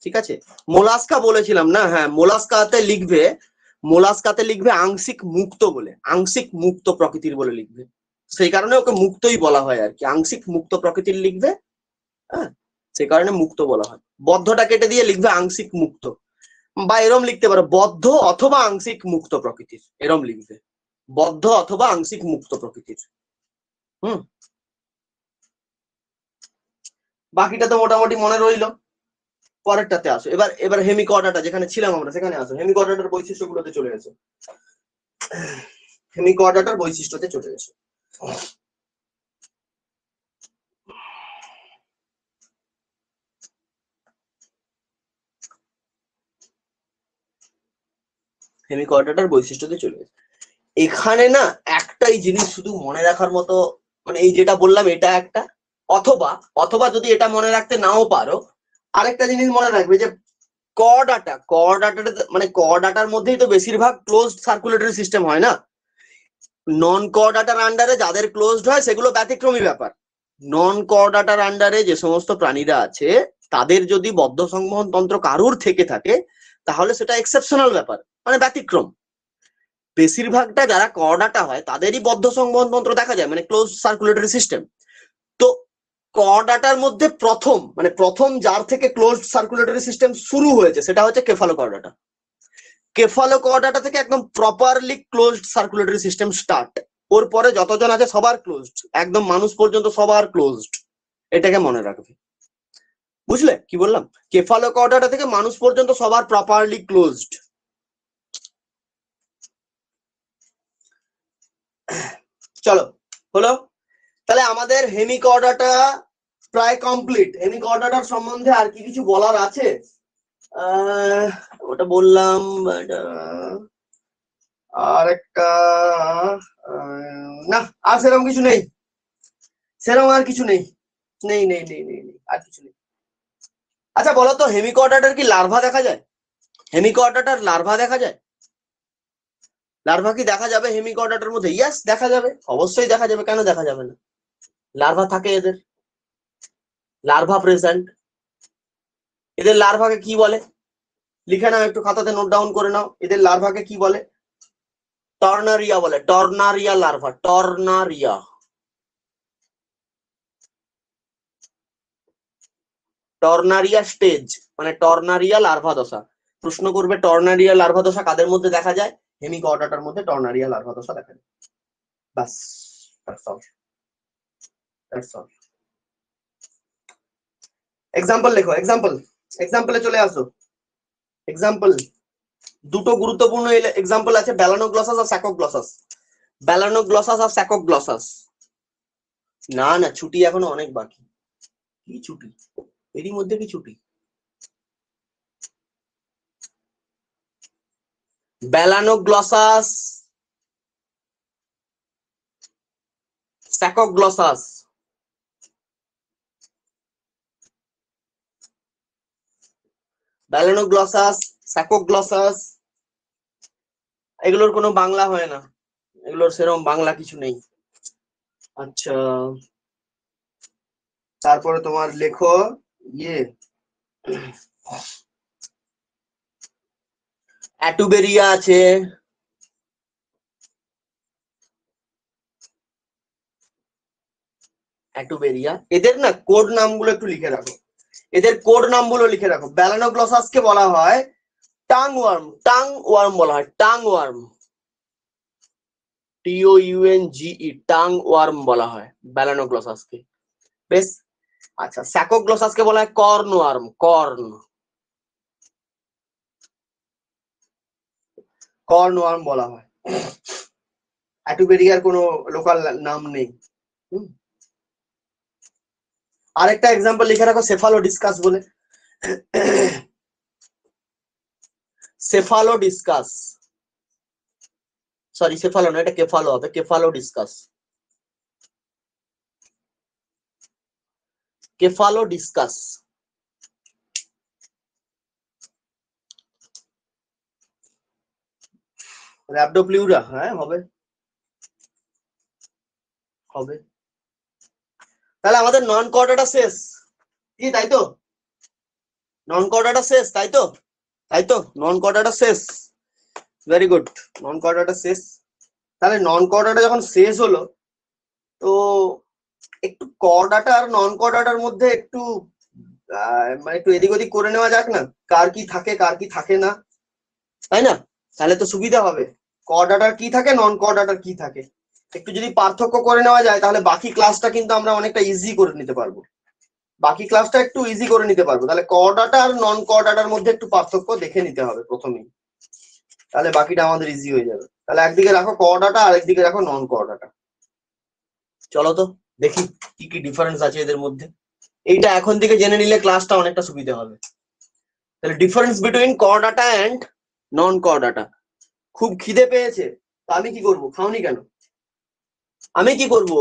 ঠিক আছে। মোলাস্কা বলেছিলাম না, হ্যাঁ মোলাস্কাতে লিখবে, মোলাস্কাতে লিখবে আংশিক মুক্ত বলে, আংশিক মুক্ত প্রকৃতির বলে লিখবে, সেই কারণে ওকে মুক্তই বলা হয় আর কি, আংশিক মুক্ত প্রকৃতির লিখবে। হ্যাঁ, সেই কারণে মুক্ত বলা হয়। বদ্ধটা কেটে দিয়ে লিখবে আংশিক মুক্ত, বা এরম লিখতে পারো, বদ্ধ অথবা আংশিক মুক্ত প্রকৃতির, এরম লিখবে, বদ্ধ অথবা আংশিক মুক্ত প্রকৃতির। হুম, বাকিটা তো মোটামুটি মনে রইলো। পরেরটাতে আসো, এবার হেমিকর্ডাটা যেখানে ছিলাম আমরা সেখানে আসো, হেমিকর্ডাটার বৈশিষ্ট্যগুলোতে চলে গেছে, হেমিকর্ডাটার বৈশিষ্ট্যতে চলে গেছে। হেমিকর্ডাটার বৈশিষ্ট্যতে চলে গেছে। এখানে না একটাই জিনিস শুধু মনে রাখার মতো, মানে এই যেটা বললাম এটা একটা, অথবা অথবা যদি এটা মনে রাখতে নাও পারো, আরেকটা জিনিস মনে রাখবে যে কর্ডাটা মানে কর্ডাটার মধ্যেই তো বেশিরভাগ ক্লোজড সার্কুলেটরি সিস্টেম হয় না। নন কর্ডাটার আন্ডারে যাদের ক্লোজড হয় সেগুলো ব্যতিক্রমী ব্যাপার। নন কর্ডাটার আন্ডারে যে সমস্ত প্রাণীরা আছে তাদের যদি বদ্ধ সংবহন তন্ত্র কারুর থেকে থাকে তাহলে সেটা এক্সেপশনাল ব্যাপার, মানে ব্যতিক্রম। বেশিরভাগটা যারা কর্ডাটা হয় তাদেরই বদ্ধ সংবহন তন্ত্র দেখা যায়, মানে ক্লোজ সার্কুলেটরি সিস্টেম। তো কর্ডাটার মধ্যে প্রথম যার থেকে ক্লোজ সার্কুলেটরি সিস্টেম শুরু হয়েছে সেটা হচ্ছে কেফালোকর্ডাটা। কেফালোকর্ডাটা থেকে একদম properly closed circulatory system start. ওর পরে যতজন আছে সবার ক্লোজড, একদম মানুষ পর্যন্ত সবার ক্লোজড। এটাকে মনে রাখবে, বুঝলে কি বললাম? কেফালোকর্ডাটা থেকে মানুষ পর্যন্ত সবার প্রপারলি ক্লোজড। চলো হলো, তাহলে আমাদের হেমিকর্ডাটা প্রায় কমপ্লিট। হেমিকর্ডাটার সম্বন্ধে আর কি কিছু বলার আছে? ওটা বললাম, আর একটা না, আর সেরকম কিছু নেই, সেরকম আর কিছু নেই, নেই নেই নেই নেই নেই আর কিছু নেই। আচ্ছা বলো তো, হেমিকর্ডাটার কি লার্ভা দেখা যায়? হেমিকর্ডাটার লার্ভা দেখা যায়? লার্ভা কি দেখা যাবে হেমিকর্ডাটার মধ্যে? ইয়েস, দেখা যাবে, অবশ্যই দেখা যাবে, কেন দেখা যাবে না? লার্ভা থাকে এদের, লার্ভা প্রেজেন্ট। এদের লার্ভাকে কি বলে লিখে নাও, একটু খাতাতে নোট ডাউন করে নাও। এদের লার্ভাকে কি বলে? টর্নারিয়া বলে, টর্নারিয়া লার্ভা, টর্নারিয়া। টর্নারিয়া স্টেজ মানে টর্নারিয়া লার্ভা দশা। প্রশ্ন করবে টর্নারিয়া লার্ভা দশা কাদের মধ্যে দেখা যায়? হেমিকর্ডাটার মধ্যে টর্নারিয়া লার্ভা দশা দেখা যায়। বাস, that's all, that's all. Example লেখো, এক্সাম্পলে চলে আসো। এক্সাম্পল, দুটো গুরুত্বপূর্ণ এক্সাম্পল আছে, ব্যালানোগ্লসাস আর স্যাকোগ্লসাস। ব্যালানোগ্লসাস আর স্যাকোগ্লসাস। না না, ছুটি এখনো অনেক বাকি। কি ছুটি? এরই মধ্যে কি ছুটি? ব্যালানোগ্লসাস, স্যাকোগ্লসাস। ব্যালানোগ্লসাস, স্যাকোগ্লসাস, এগুলোর কোনো বাংলা হয় না, এগুলোর সেরকম বাংলা কিছু নেই। আচ্ছা, তারপরে তোমার লেখো ইয়ে, অ্যাটুবেরিয়া আছে, অ্যাটুবেরিয়া। এদের না কোড নামগুলো একটু লিখে রাখো, এদের কোড নামগুলো লিখে রাখো। ব্যালানোগ্লসাসকে বলা হয় টাং ওয়ার্ম, টাং ওয়ার্ম বলা হয়, tongue worm, TOUNGE, tongue worm বলা হয় ব্যালানোগ্লসাসকে। বেশ, আচ্ছা, স্যাকোগ্লসাসকে বলা হয় কর্ন ওয়ার্ম, কর্ন ওয়ার্ম বলা হয়। অ্যাটুবেরিয়ার কোনো লোকাল নাম নেই। আরেকটা এক্সাম্পল লিখে রাখো, সেফালোডিসকাস বলে, সেফালোডিসকাস, সরি সেফালো না, এটা কেফালো হবে, কেফালোডিসকাস, কেফালোডিসকাস। র‍্যাপডোপ্লিউরা, হ্যাঁ হবে, হবে। তাহলে আমাদের নন কর্ডাটা শেষ কি, তাই তো? নন কর্ডাটা শেষ, তাই তো? তাই তো, নন কর্ডাটা শেষ, ভেরি গুড, নন কর্ডাটা শেষ। তাহলে নন কর্ডাটা যখন শেষ হলো, তো একটু কর্ডাটা আর নন কর্ডাটার মধ্যে একটু মানে একটু এদিক ওদিক করে নেওয়া যাক না, কার কি থাকে কার কি থাকে না, তাই না? তাহলে তো সুবিধা হবে, কর্ডাটার কি থাকে, নন কর্ডাটার কি থাকে, একটু যদি পার্থক্য করে নেওয়া যায় তাহলে বাকি ক্লাসটা কিন্তু আমরা অনেকটা ইজি করে নিতে পারবো, বাকি ক্লাসটা একটু ইজি করে নিতে পারবো। তাহলে ক ডাটা আর নন ক ডাটার মধ্যে একটু পার্থক্য দেখে নিতে হবে প্রথমেই, তাহলে বাকিটা আমাদের ইজি হয়ে যাবে। তাহলে একদিকে রাখো ক ডাটা আর একদিকে রাখো নন ক ডাটা। চলো তো দেখি কি কি ডিফারেন্স আছে এদের মধ্যে। এইটা এখন থেকে জেনে নিলে ক্লাসটা অনেকটা সুবিধা হবে। তাহলে ডিফারেন্স বিটুইন ক ডাটা অ্যান্ড নন ক ডাটা। খুব খিদে পেয়েছে, তা আমি কি করব? খাওনি কেন? আমি কি করব?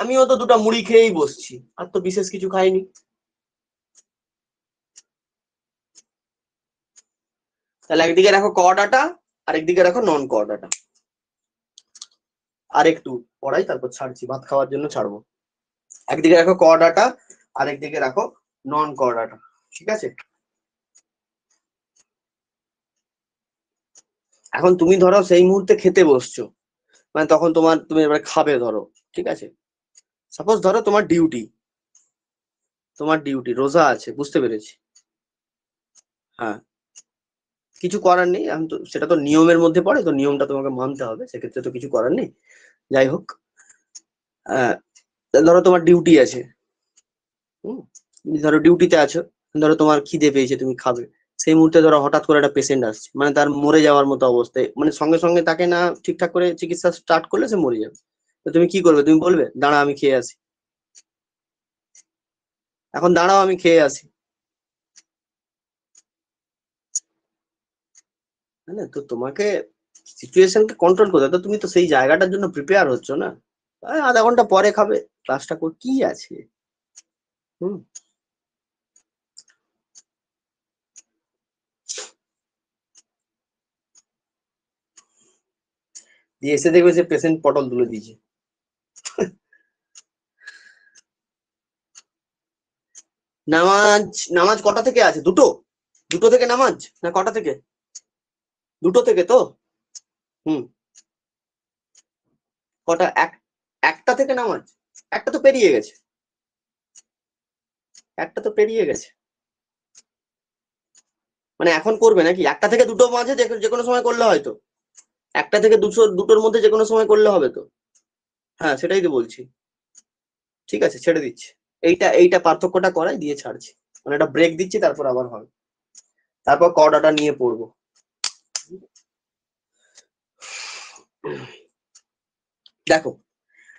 আমিও তো দুটো মুড়ি খেয়েই বসছি, আর তো বিশেষ কিছু খাইনি। তাহলে একদিকে রাখো ক ডাটা আর একদিকে রাখো নন ক ডাটা। আর একটু পড়াই, তারপর ছাড়ছি, ভাত খাওয়ার জন্য ছাড়বো। একদিকে রাখো ক ডাটা আর একদিকে রাখো নন ক ডাটা, ঠিক আছে? এখন তুমি ধরো সেই মুহূর্তে খেতে বসছো, মানে তখন তুমি এবার খাবে ধরো, ঠিক আছে? সাপোজ ধরো তোমার ডিউটি রোজা আছে, বুঝতে পেরেছি। হ্যাঁ, কিছু করার নেই, এখন তো সেটা তো নিয়মের মধ্যে পড়ে, তো নিয়মটা তোমাকে মানতে হবে, সেক্ষেত্রে তো কিছু করার নেই। যাই হোক, ধরো তোমার ডিউটি আছে, ধরো ডিউটিতে আছো, ধরো তোমার খিদে পেয়েছে, তুমি খাবে। সেই মুহূর্তে ধরো হঠাৎ করে একটা পেশেন্ট আসছে, মানে তার মরে যাওয়ার মতো অবস্থায়, মানে সঙ্গে সঙ্গে তাকে না ঠিকঠাক করে চিকিৎসা স্টার্ট করলে সে মরে যাবে। তো তুমি কি করবে? তুমি বলবে দাঁড়া আমি খেয়ে আসি, এখন দাঁড়াও আমি খেয়ে আসি, তাই না? তো তোমাকে সিচুয়েশনকে কন্ট্রোল করতে হবে। তো তুমি তো সেই জায়গাটার জন্য প্রিপেয়ার হচ্ছ না, আধা ঘন্টা পরে খাবে, ক্লাসটা করে কি আছে। হুম। দিয়ে এসে দেখবে যে পেশেন্ট পটল তুলে দিয়েছে। নামাজ, নামাজ কটা থেকে আছে? দুটো থেকে নামাজ, না কটা থেকে? দুটো থেকে তো। হুম। কটা? একটা থেকে নামাজ? একটা তো পেরিয়ে গেছে, একটা তো পেরিয়ে গেছে। মানে এখন করবে নাকি? একটা থেকে দুটো মাঝে যে কোনো সময় করলে হয়তো, একটা থেকে দুটোর মধ্যে যে কোনো সময় করলে হবে তো। হ্যাঁ সেটাই তো বলছি। ঠিক আছে, ছেড়ে দিচ্ছি। এইটা পার্থক্যটা করাই দিয়ে ছাড়ছি, মানে একটা ব্রেক দিচ্ছি, তারপর আবার হবে, তারপর কর্ডাটা নিয়ে পড়বো। দেখো,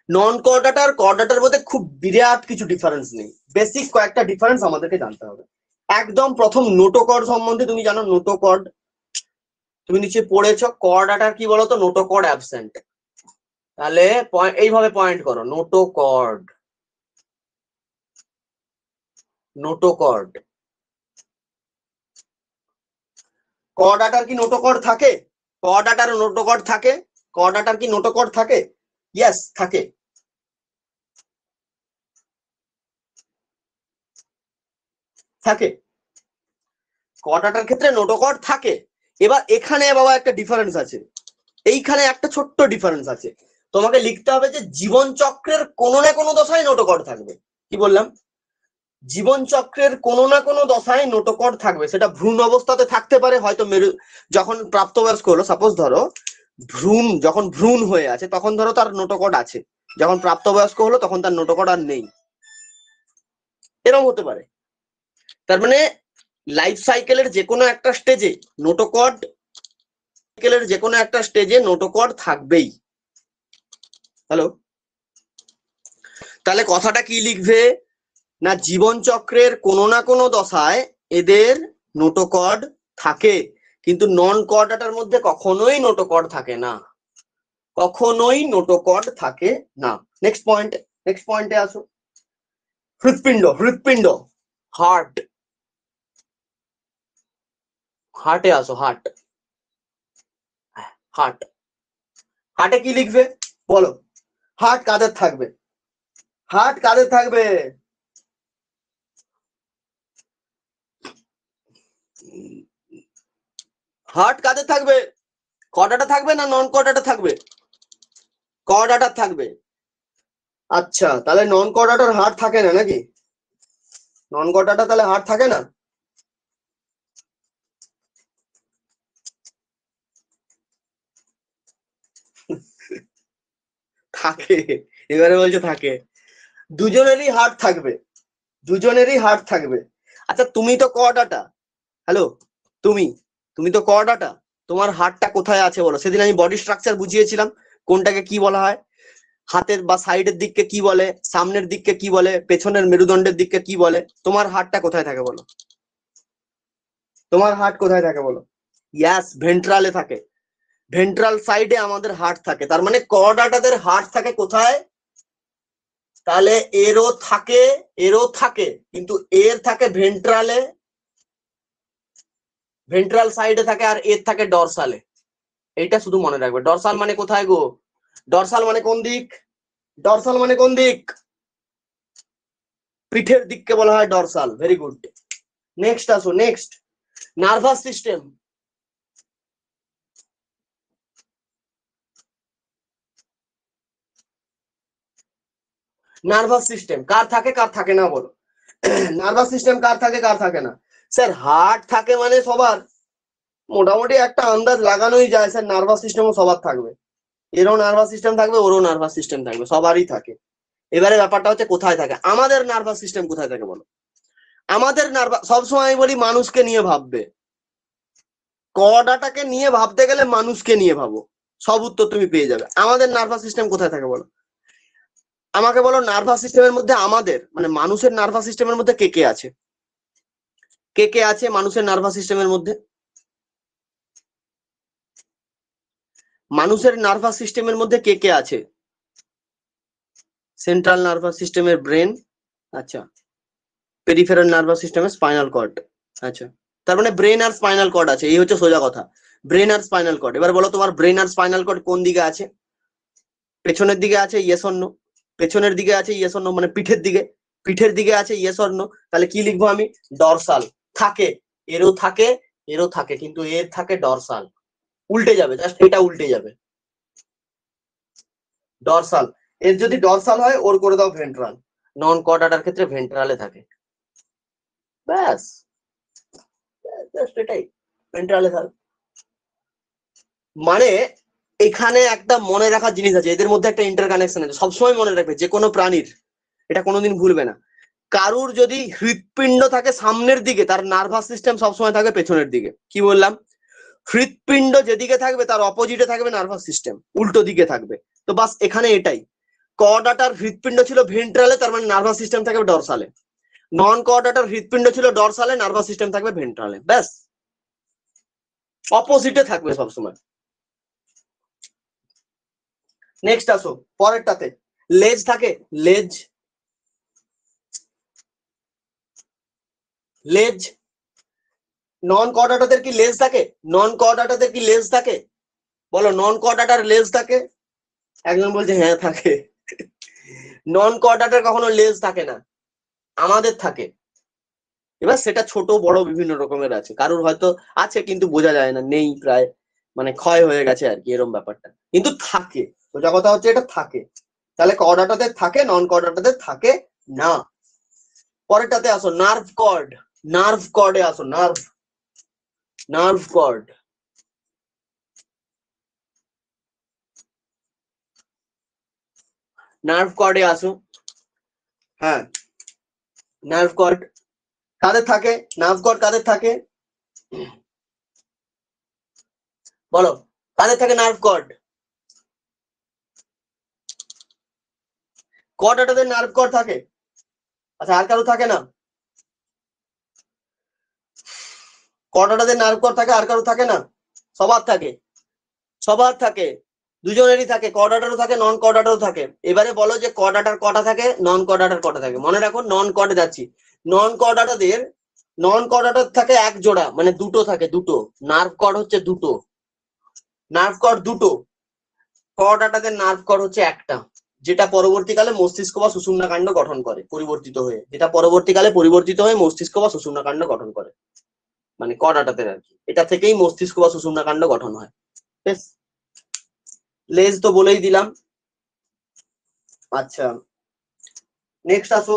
নন কর্ডাটা আর কর্ডাটার মধ্যে খুব বিরাট কিছু ডিফারেন্স নেই, বেসিক কয়েকটা ডিফারেন্স আমাদেরকে জানতে হবে। একদম প্রথম নোটোকর্ড সম্বন্ধে তুমি জানো? নোটোকর্ড তুমি নিচে পড়েছো, কর্ডাটার কি বলতো? Notochord absent. তাহলে এইভাবে পয়েন্ট করো, নোটোকর্ড, নোটোকর্ড। কর্ডাটার কি নোটোকর্ড থাকে? কর্ডাটার নোটোকর্ড থাকে? কর্ডাটার কি নোটোকর্ড থাকে? ইয়েস থাকে। থাকে, কর্ডাটার ক্ষেত্রে নোটোকর্ড থাকে। এবার এখানে বাবা একটা ডিফারেন্স আছে, এইখানে একটা ছোট্ট ডিফারেন্স আছে। তোমাকে লিখতে হবে যে জীবন চক্রের কোনো না কোনো দশায় নোটোকর্ড থাকবে। কি বললাম? জীবন চক্রের কোনো না কোনো দশায় নোটোকর্ড থাকবে। সেটা ভ্রূণ অবস্থাতে থাকতে পারে, হয়তো যখন প্রাপ্তবয়স্ক হলো, সাপোজ ধরো যখন ভ্রূণ হয়ে আছে তখন ধরো তার নোটোকর্ড আছে, যখন প্রাপ্তবয়স্ক হলো তখন তার নোটোকর্ড আর নেই, এরকম হতে পারে। তার মানে লাইফ সাইকেলের যে কোনো একটা স্টেজে নোটোকর্ড, সাইকেলের যে কোনো একটা স্টেজে নোটোকর্ড থাকবেই। হ্যালো? তাহলে কথাটা কি লিখবে? না, জীবন চক্রের কোনো না কোনো দশায় এদের নোটোকর্ড থাকে, কিন্তু নন কর্ডাটার মধ্যে কখনোই নোটোকর্ড থাকে না, কখনোই নোটোকর্ড থাকে না। নেক্সট পয়েন্টে আসো। হৃৎপিণ্ড, হার্ট, হার্টে আসো। হার্ট, হার্টে কি লিখবে বলো? হার্ট কাদের থাকবে? হার্ট কাদের থাকবে? হার্ট কাদের থাকবে? কর্ডাটা থাকবে না নন কর্ডাটা থাকবে? কর্ডাটা থাকবে। আচ্ছা, তাহলে নন কর্ডাটার হার্ট থাকে না নাকি? নন কর্ডাটা তাহলে হার্ট থাকে না? থাকে, এবারে বলছে থাকে। দুজনেরই হার্ট থাকবে, দুজনেরই হার্ট থাকবে। আচ্ছা তুমি তো কর্ডাটা, হ্যালো, তুমি তো কর্ডাটা, তোমার হার্টটা কোথায় আছে বলো? সেদিন আমি বডি স্ট্রাকচার বুঝিয়েছিলাম, কোনটাকে কি বলা হয়, হাতের বা সাইডের দিককে কি বলে, সামনের দিককে কি বলে, পেছনের মেরুদণ্ডের দিককে কি বলে। তোমার হার্টটা কোথায় থাকে বলো? তোমার হার্ট কোথায় থাকে বলো? ইয়াস, ভেন্ট্রালে থাকে। ভেন্ট্রাল সাইডে আমাদের হার্ট থাকে। তার মানে কর্ডাটাদের হার্ট থাকে কোথায়? তাহলে এরও থাকে কিন্তু এর থাকে ভেন্ট্রালে, ভেন্ট্রাল সাইডে থাকে, আর এর থাকে ডরসালে। এইটা শুধু মনে রাখবে। ডরসাল মানে কোথায় গো? ডরসাল মানে কোন দিক? ডরসাল মানে কোন দিক? পিঠের দিককে বলা হয় ডরসাল। Very good. নেক্সট আসো, next nervous system. Nervous system কার থাকে কার থাকে না বলো? নার্ভাস সিস্টেম কার থাকে কার থাকে না? স্যার হার্ট থাকে মানে সবার মোটামুটি একটা আন্দাজ লাগানোই যায় স্যার, নার্ভাস সিস্টেমও সবার থাকবে। এরও নার্ভাস সিস্টেম থাকবে, ওরও নার্ভাস সিস্টেম থাকবে, সবারই থাকে। এবারে ব্যাপারটা হচ্ছে কোথায় থাকে। আমাদের নার্ভাস সিস্টেম কোথায় থাকে বলো? আমাদের নার্ভাস, সবসময় আমি বলি মানুষকে নিয়ে ভাববে। কর্ডাটাকে নিয়ে ভাবতে গেলে মানুষকে নিয়ে ভাবো, সব উত্তর তুমি পেয়ে যাবে। আমাদের নার্ভাস সিস্টেম কোথায় থাকে বলো? আমাকে বলো নার্ভাস সিস্টেমের মধ্যে আমাদের মানে মানুষের নার্ভাস সিস্টেমের মধ্যে কে কে আছে? কে কে আছে মানুষের নার্ভাস সিস্টেমের মধ্যে? মানুষের নার্ভাস সিস্টেমের মধ্যে কে কে আছে? সেন্ট্রাল নার্ভাস সিস্টেমের ব্রেন, আচ্ছা, পেরিফেরাল নার্ভাস সিস্টেমের স্পাইনাল কর্ড, আচ্ছা। তার মানে ব্রেন আর স্পাইনাল কর্ড আছে, এই হচ্ছে সোজা কথা। ব্রেন আর স্পাইনাল কর্ড। এবার বলো তোমার ব্রেন আর স্পাইনাল কর্ড কোন দিকে আছে? পেছনের দিকে আছে, ইয়েস অর নো? পেছনের দিকে আছে, ইয়েস অর নো? মানে পিঠের দিকে, পিঠের দিকে আছে, ইয়েস অর নো? তাহলে কি লিখবো আমি? ডরসাল। থাকে, এরও থাকে, এরও থাকে, কিন্তু এর থাকে ডরসাল। উল্টে যাবে, জাস্ট এটা উল্টে যাবে। ডরসাল, এর যদি ডরসাল হয় ওর করে দাও ভেন্ট্রাল। নন কর্ডাটার ক্ষেত্রে ভেন্ট্রালে থাকে। ব্যাস, জাস্ট এটাই, ভেন্ট্রালে থাকে। মানে এখানে একটা মনে রাখার জিনিস আছে, এদের মধ্যে একটা ইন্টারকানেকশন আছে, সবসময় মনে রাখবে যে কোনো প্রাণীর, এটা কোনোদিন ভুলবে না। কারুর যদি হৃৎপিণ্ড থাকে সামনের দিকে, তার নার্ভাস সিস্টেম সবসময় থাকবে পেছনের দিকে। কি বললাম? হৃৎপিণ্ড যেদিকে থাকবে তার অপোজিটে থাকবে নার্ভাস সিস্টেম, উল্টো দিকে থাকবে। তো বাস এখানে এটাই, কর্ডাটার হৃৎপিণ্ড ছিল ভেন্ট্রালে, তার মানে নার্ভাস সিস্টেম থাকবে ডরসালে। নন কর্ডাটার হৃৎপিণ্ড ছিল ডরসালে, নার্ভাস সিস্টেম থাকবে ভেন্ট্রালে। ব্যাস, অপোজিটে থাকবে সবসময়। নেক্সট আসো পরেরটাতে। লেজ থাকে, লেজ, লেজ। নন কর্ডাটাদের কি লেজ থাকে? নন কর্ডাটাদের কি লেজ থাকে বলো? নন কর্ডাটার লেজ থাকে? একজন বলছে হ্যাঁ থাকে। নন কর্ডাটার কখনো লেজ থাকে না, আমাদের থাকে। এবার সেটা ছোট বড় বিভিন্ন রকমের আছে, কারুর হয়তো আছে কিন্তু বোঝা যায় না, নেই প্রায়, মানে ক্ষয় হয়ে গেছে আর কি, এরকম ব্যাপারটা, কিন্তু থাকে। সোজা কথা হচ্ছে এটা থাকে। তাহলে কর্ডাটাদের থাকে, নন কর্ডাটাদের থাকে না। পরেরটাতে আসো, নার্ভ কর্ড। নার্ভ কর্ডে আসো, নার্ভ, নার্ভ কর্ড। নার্ভ কর্ডে আসো। হ্যাঁ, নার্ভ কর্ড কাদের থাকে? নার্ভ কর্ড কাদের থাকে বলো? কাদের থাকে নার্ভ কর্ড? কর্ডাটাদের নার্ভ কর্ড থাকে। আচ্ছা, আর কারো থাকে না? কর্ডাটাদের নার্ভ কর্ড থাকে, আর কারো থাকে না? সবার থাকে, সবার থাকে, দুজনেরই থাকে, কর্ডাটারও থাকে, নন কর্ডাটারও থাকে। এবারে বলো যে কর্ডাটার কটা থাকে, নন কর্ডাটার কটা থাকে। মনে রাখো নন কর্ডে যাচ্ছি। নন কর্ডাটাদের, নন কর্ডাটার থাকে এক জোড়া, মানে দুটো থাকে, দুটো নার্ভ কর্ড হচ্ছে দুটো, নার্ভ কর্ড দুটো। কর্ডাটাদের নার্ভ কর্ড হচ্ছে একটা, যেটা পরবর্তীকালে মস্তিষ্ক বা সুষুম্নাকাণ্ড গঠন করে, পরিবর্তিত হয়ে, যেটা পরবর্তীকালে পরিবর্তিত হয়ে মস্তিষ্ক বা সুষুম্নাকাণ্ড গঠন করে, মানে কর্ডাটাদের আর কি। এটা থেকেই মস্তিষ্ক বা সুষুম্নাকাণ্ড গঠন হয়। বেশ, লেজ তো বলেই দিলাম। আচ্ছা, নেক্সট আসো,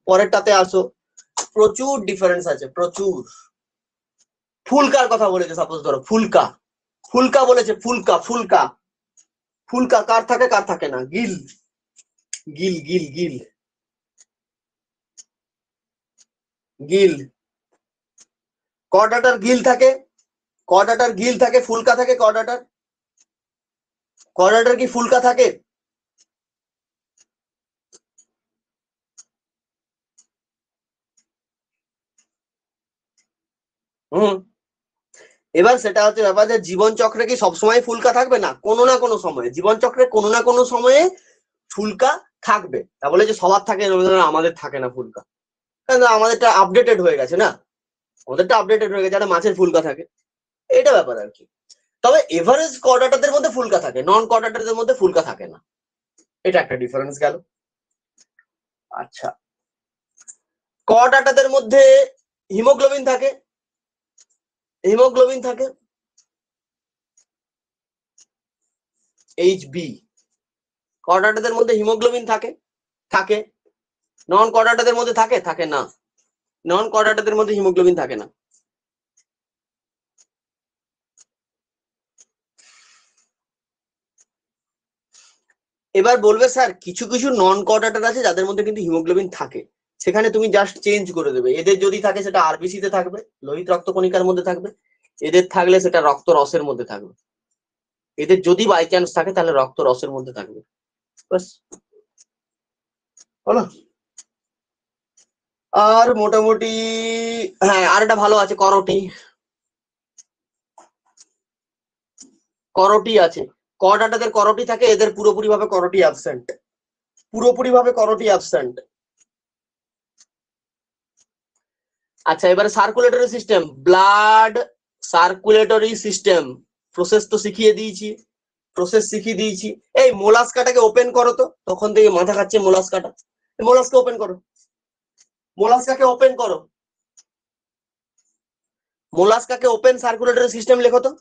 পরেরটাতে আসো। প্রচুর ডিফারেন্স আছে, প্রচুর। ফুলকার কথা বলেছে, সাপোজ ধরো ফুলকা, ফুলকা বলেছে, ফুলকা, ফুলকা, ফুলকা কার থাকে না? গিল গিল গিল গিল গিল কর্ডাটার গিল থাকে, কর্ডাটার গিল থাকে, ফুলকা থাকে কর্ডাটার। কর্ডাটার কি ফুলকা থাকে? এবার সেটা হচ্ছে ব্যাপার যে জীবন চক্রে কি সবসময় ফুলকা থাকবে? না, কোনো না কোনো সময়ে জীবন চক্রে কোনো না কোনো সময়ে ফুলকা থাকবে। তা বলে যে সবার থাকে আমাদের থাকে না ফুলকা, কারণ আমাদেরটা আপডেটেড হয়ে গেছে না, আমাদেরটা আপডেটেড হয়ে গেছে, একটা মাছের ফুলকা থাকে, এটা ব্যাপার আর কি। তবে এভারেজ কর্ডাটাদের মধ্যে ফুলকা থাকে, নন কর্ডাটাদের মধ্যে ফুলকা থাকে না, এটা একটা ডিফারেন্স গেল। আচ্ছা, কর্ডাটাদের মধ্যে হিমোগ্লোবিন থাকে, হিমোগ্লোবিন থাকে HB। কর্ডাটাদের মধ্যে হিমোগ্লোবিন থাকে, থাকে। নন কর্ডাটাদের মধ্যে থাকে, থাকে না। নন কর্ডাটাদের মধ্যে হিমোগ্লোবিন থাকে না। এবার বলবে স্যার কিছু কিছু নন কর্ডাটার আছে যাদের মধ্যে কিন্তু হিমোগ্লোবিন থাকে, সেখানে তুমি জাস্ট চেঞ্জ করে দেবে। এদের যদি থাকে সেটা আরবিসি তে থাকবে, লোহিত রক্ত কণিকার মধ্যে থাকবে। এদের থাকলে সেটা রক্ত রসের মধ্যে থাকবে। এদের যদি বাই চান্স থাকে তাহলে রক্ত রসের মধ্যে থাকবে। বাস হলো। আর মোটামুটি হ্যাঁ, আর একটা ভালো আছে করটি, করটি আছে। কর্ডাটাদের করটি থাকে, এদের পুরোপুরি ভাবে করটি অ্যাবসেন্ট, পুরোপুরি ভাবে করটি অ্যাবসেন্ট। আচ্ছা, এবারে circulatory system, blood circulatory system process তো শিখিয়ে দিয়েছি, প্রসেস শিখিয়ে দিয়েছি। এই মোলাস্কাটাকে ওপেন করো তো, তখন থেকে মাথা খাচ্ছে মোলাস্কাটা। মোলাস্কা ওপেন করো, মোলাস্কাকে ওপেন করো, মোলাস্কাকে ওপেন সার্কুলেটরি সিস্টেম লেখো তো।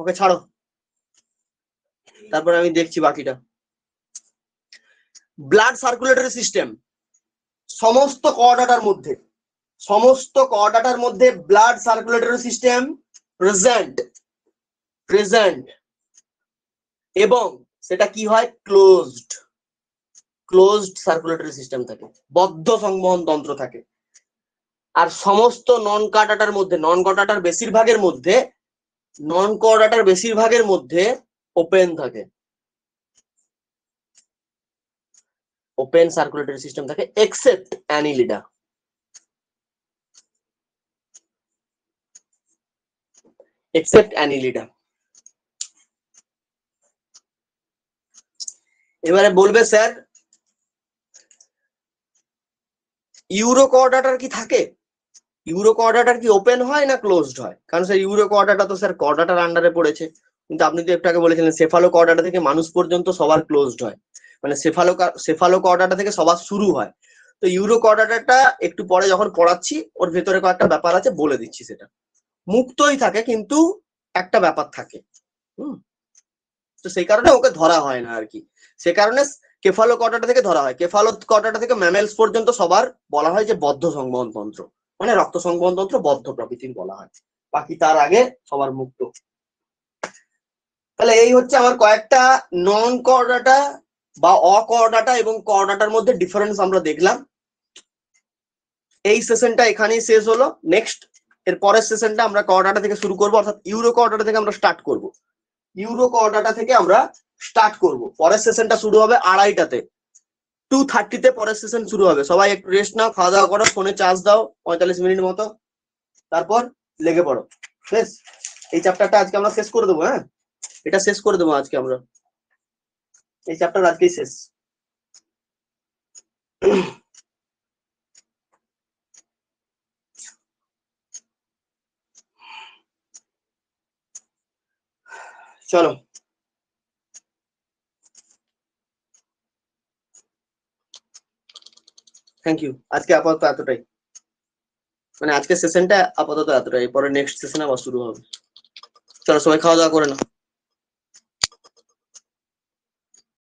ওকে ছাড়ো, তারপরে আমি দেখছি বাকিটা। ব্লাড সার্কুলেটরি সিস্টেম, সমস্ত কর্ডাটার মধ্যে, সমস্ত কর্ডাটার মধ্যে blood circulatory system present, present. এবং সেটা কি হয়? ক্লোজড, ক্লোজড সার্কুলেটরি সিস্টেম থাকে, বদ্ধ সংবহন তন্ত্র থাকে। আর সমস্ত নন কর্ডাটার মধ্যে, নন কর্ডাটার বেশিরভাগের মধ্যে, নন কর্ডাটার বেশিরভাগের মধ্যে ওপেন থাকে, ওপেন সার্কুলেটরি সিস্টেম থাকে, এক্সেপ্ট অ্যানিলিডা। Except Annelida. এবারে বলবে স্যার ইউরোকর্ডাটার কি থাকে? ইউরোকর্ডাটার কি ওপেন হয় না ক্লোজড হয়? কারণ স্যার ইউরোকর্ডাটা তো স্যার কর্ডাটার আন্ডারে পড়েছে, কিন্তু আপনি তো একটু আগে বলেছিলেন সেফালোকর্ডাটা থেকে মানুষ পর্যন্ত সবার ক্লোজড হয়, মানে সেফালোকর্ডাটা থেকে সবার শুরু হয়। তো ইউরোকর্ডাটাটা একটু পরে যখন পড়াচ্ছি ওর ভেতরে কয়েকটা ব্যাপার আছে, বলে দিচ্ছি। সেটা মুক্তই থাকে কিন্তু একটা ব্যাপার থাকে। তো সেই কারণে ওকে ধরা হয় না আর কি, সে কারণে কেফালোকর্ডাটা থেকে ধরা হয়। কেফালোকর্ডাটা থেকে ম্যামেলস পর্যন্ত সবার বলা হয় যে বদ্ধ সংবহন তন্ত্র, মানে রক্ত সংবহন তন্ত্র বদ্ধ প্রকৃতির বলা হয়, বাকি তার আগে সবার মুক্ত। তাহলে এই হচ্ছে আমার কয়েকটা নন কর্ডাটা বা অকর্ডাটা এবং কর্ডাটার মধ্যে ডিফারেন্স আমরা দেখলাম। এই সেশনটা এখানেই শেষ হলো। নেক্সট এর পরের সেশনটা আমরা কর্ডাটা থেকে শুরু করবো, অর্থাৎ ইউরোকর্ডাটা থেকে আমরা স্টার্ট করব, ইউরোকর্ডাটা থেকে আমরা স্টার্ট করব। পরের সেশনটা শুরু হবে 2:30টাতে, 2:30 পরের সেশন শুরু হবে। সবাই একটু রেস্ট নাও, খাওয়া দাওয়া করো, ফোনে চার্জ দাও 45 মিনিট মতো, তারপর লেগে পড়ো। শেষ, এই চ্যাপ্টারটা আজকে আমরা শেষ করে দেবো। হ্যাঁ, এটা শেষ করে দেবো আজকে আমরা, এই চ্যাপ্টার আজকেই শেষ। চলো, থ্যাংক ইউ। আজকে আপাতত এতটাই, মানে আজকের সেশনটা আপাতত এতটাই, পরে নেক্সট সেশন আবার শুরু হবে। চলো সবাই খাওয়া দাওয়া করে নাও।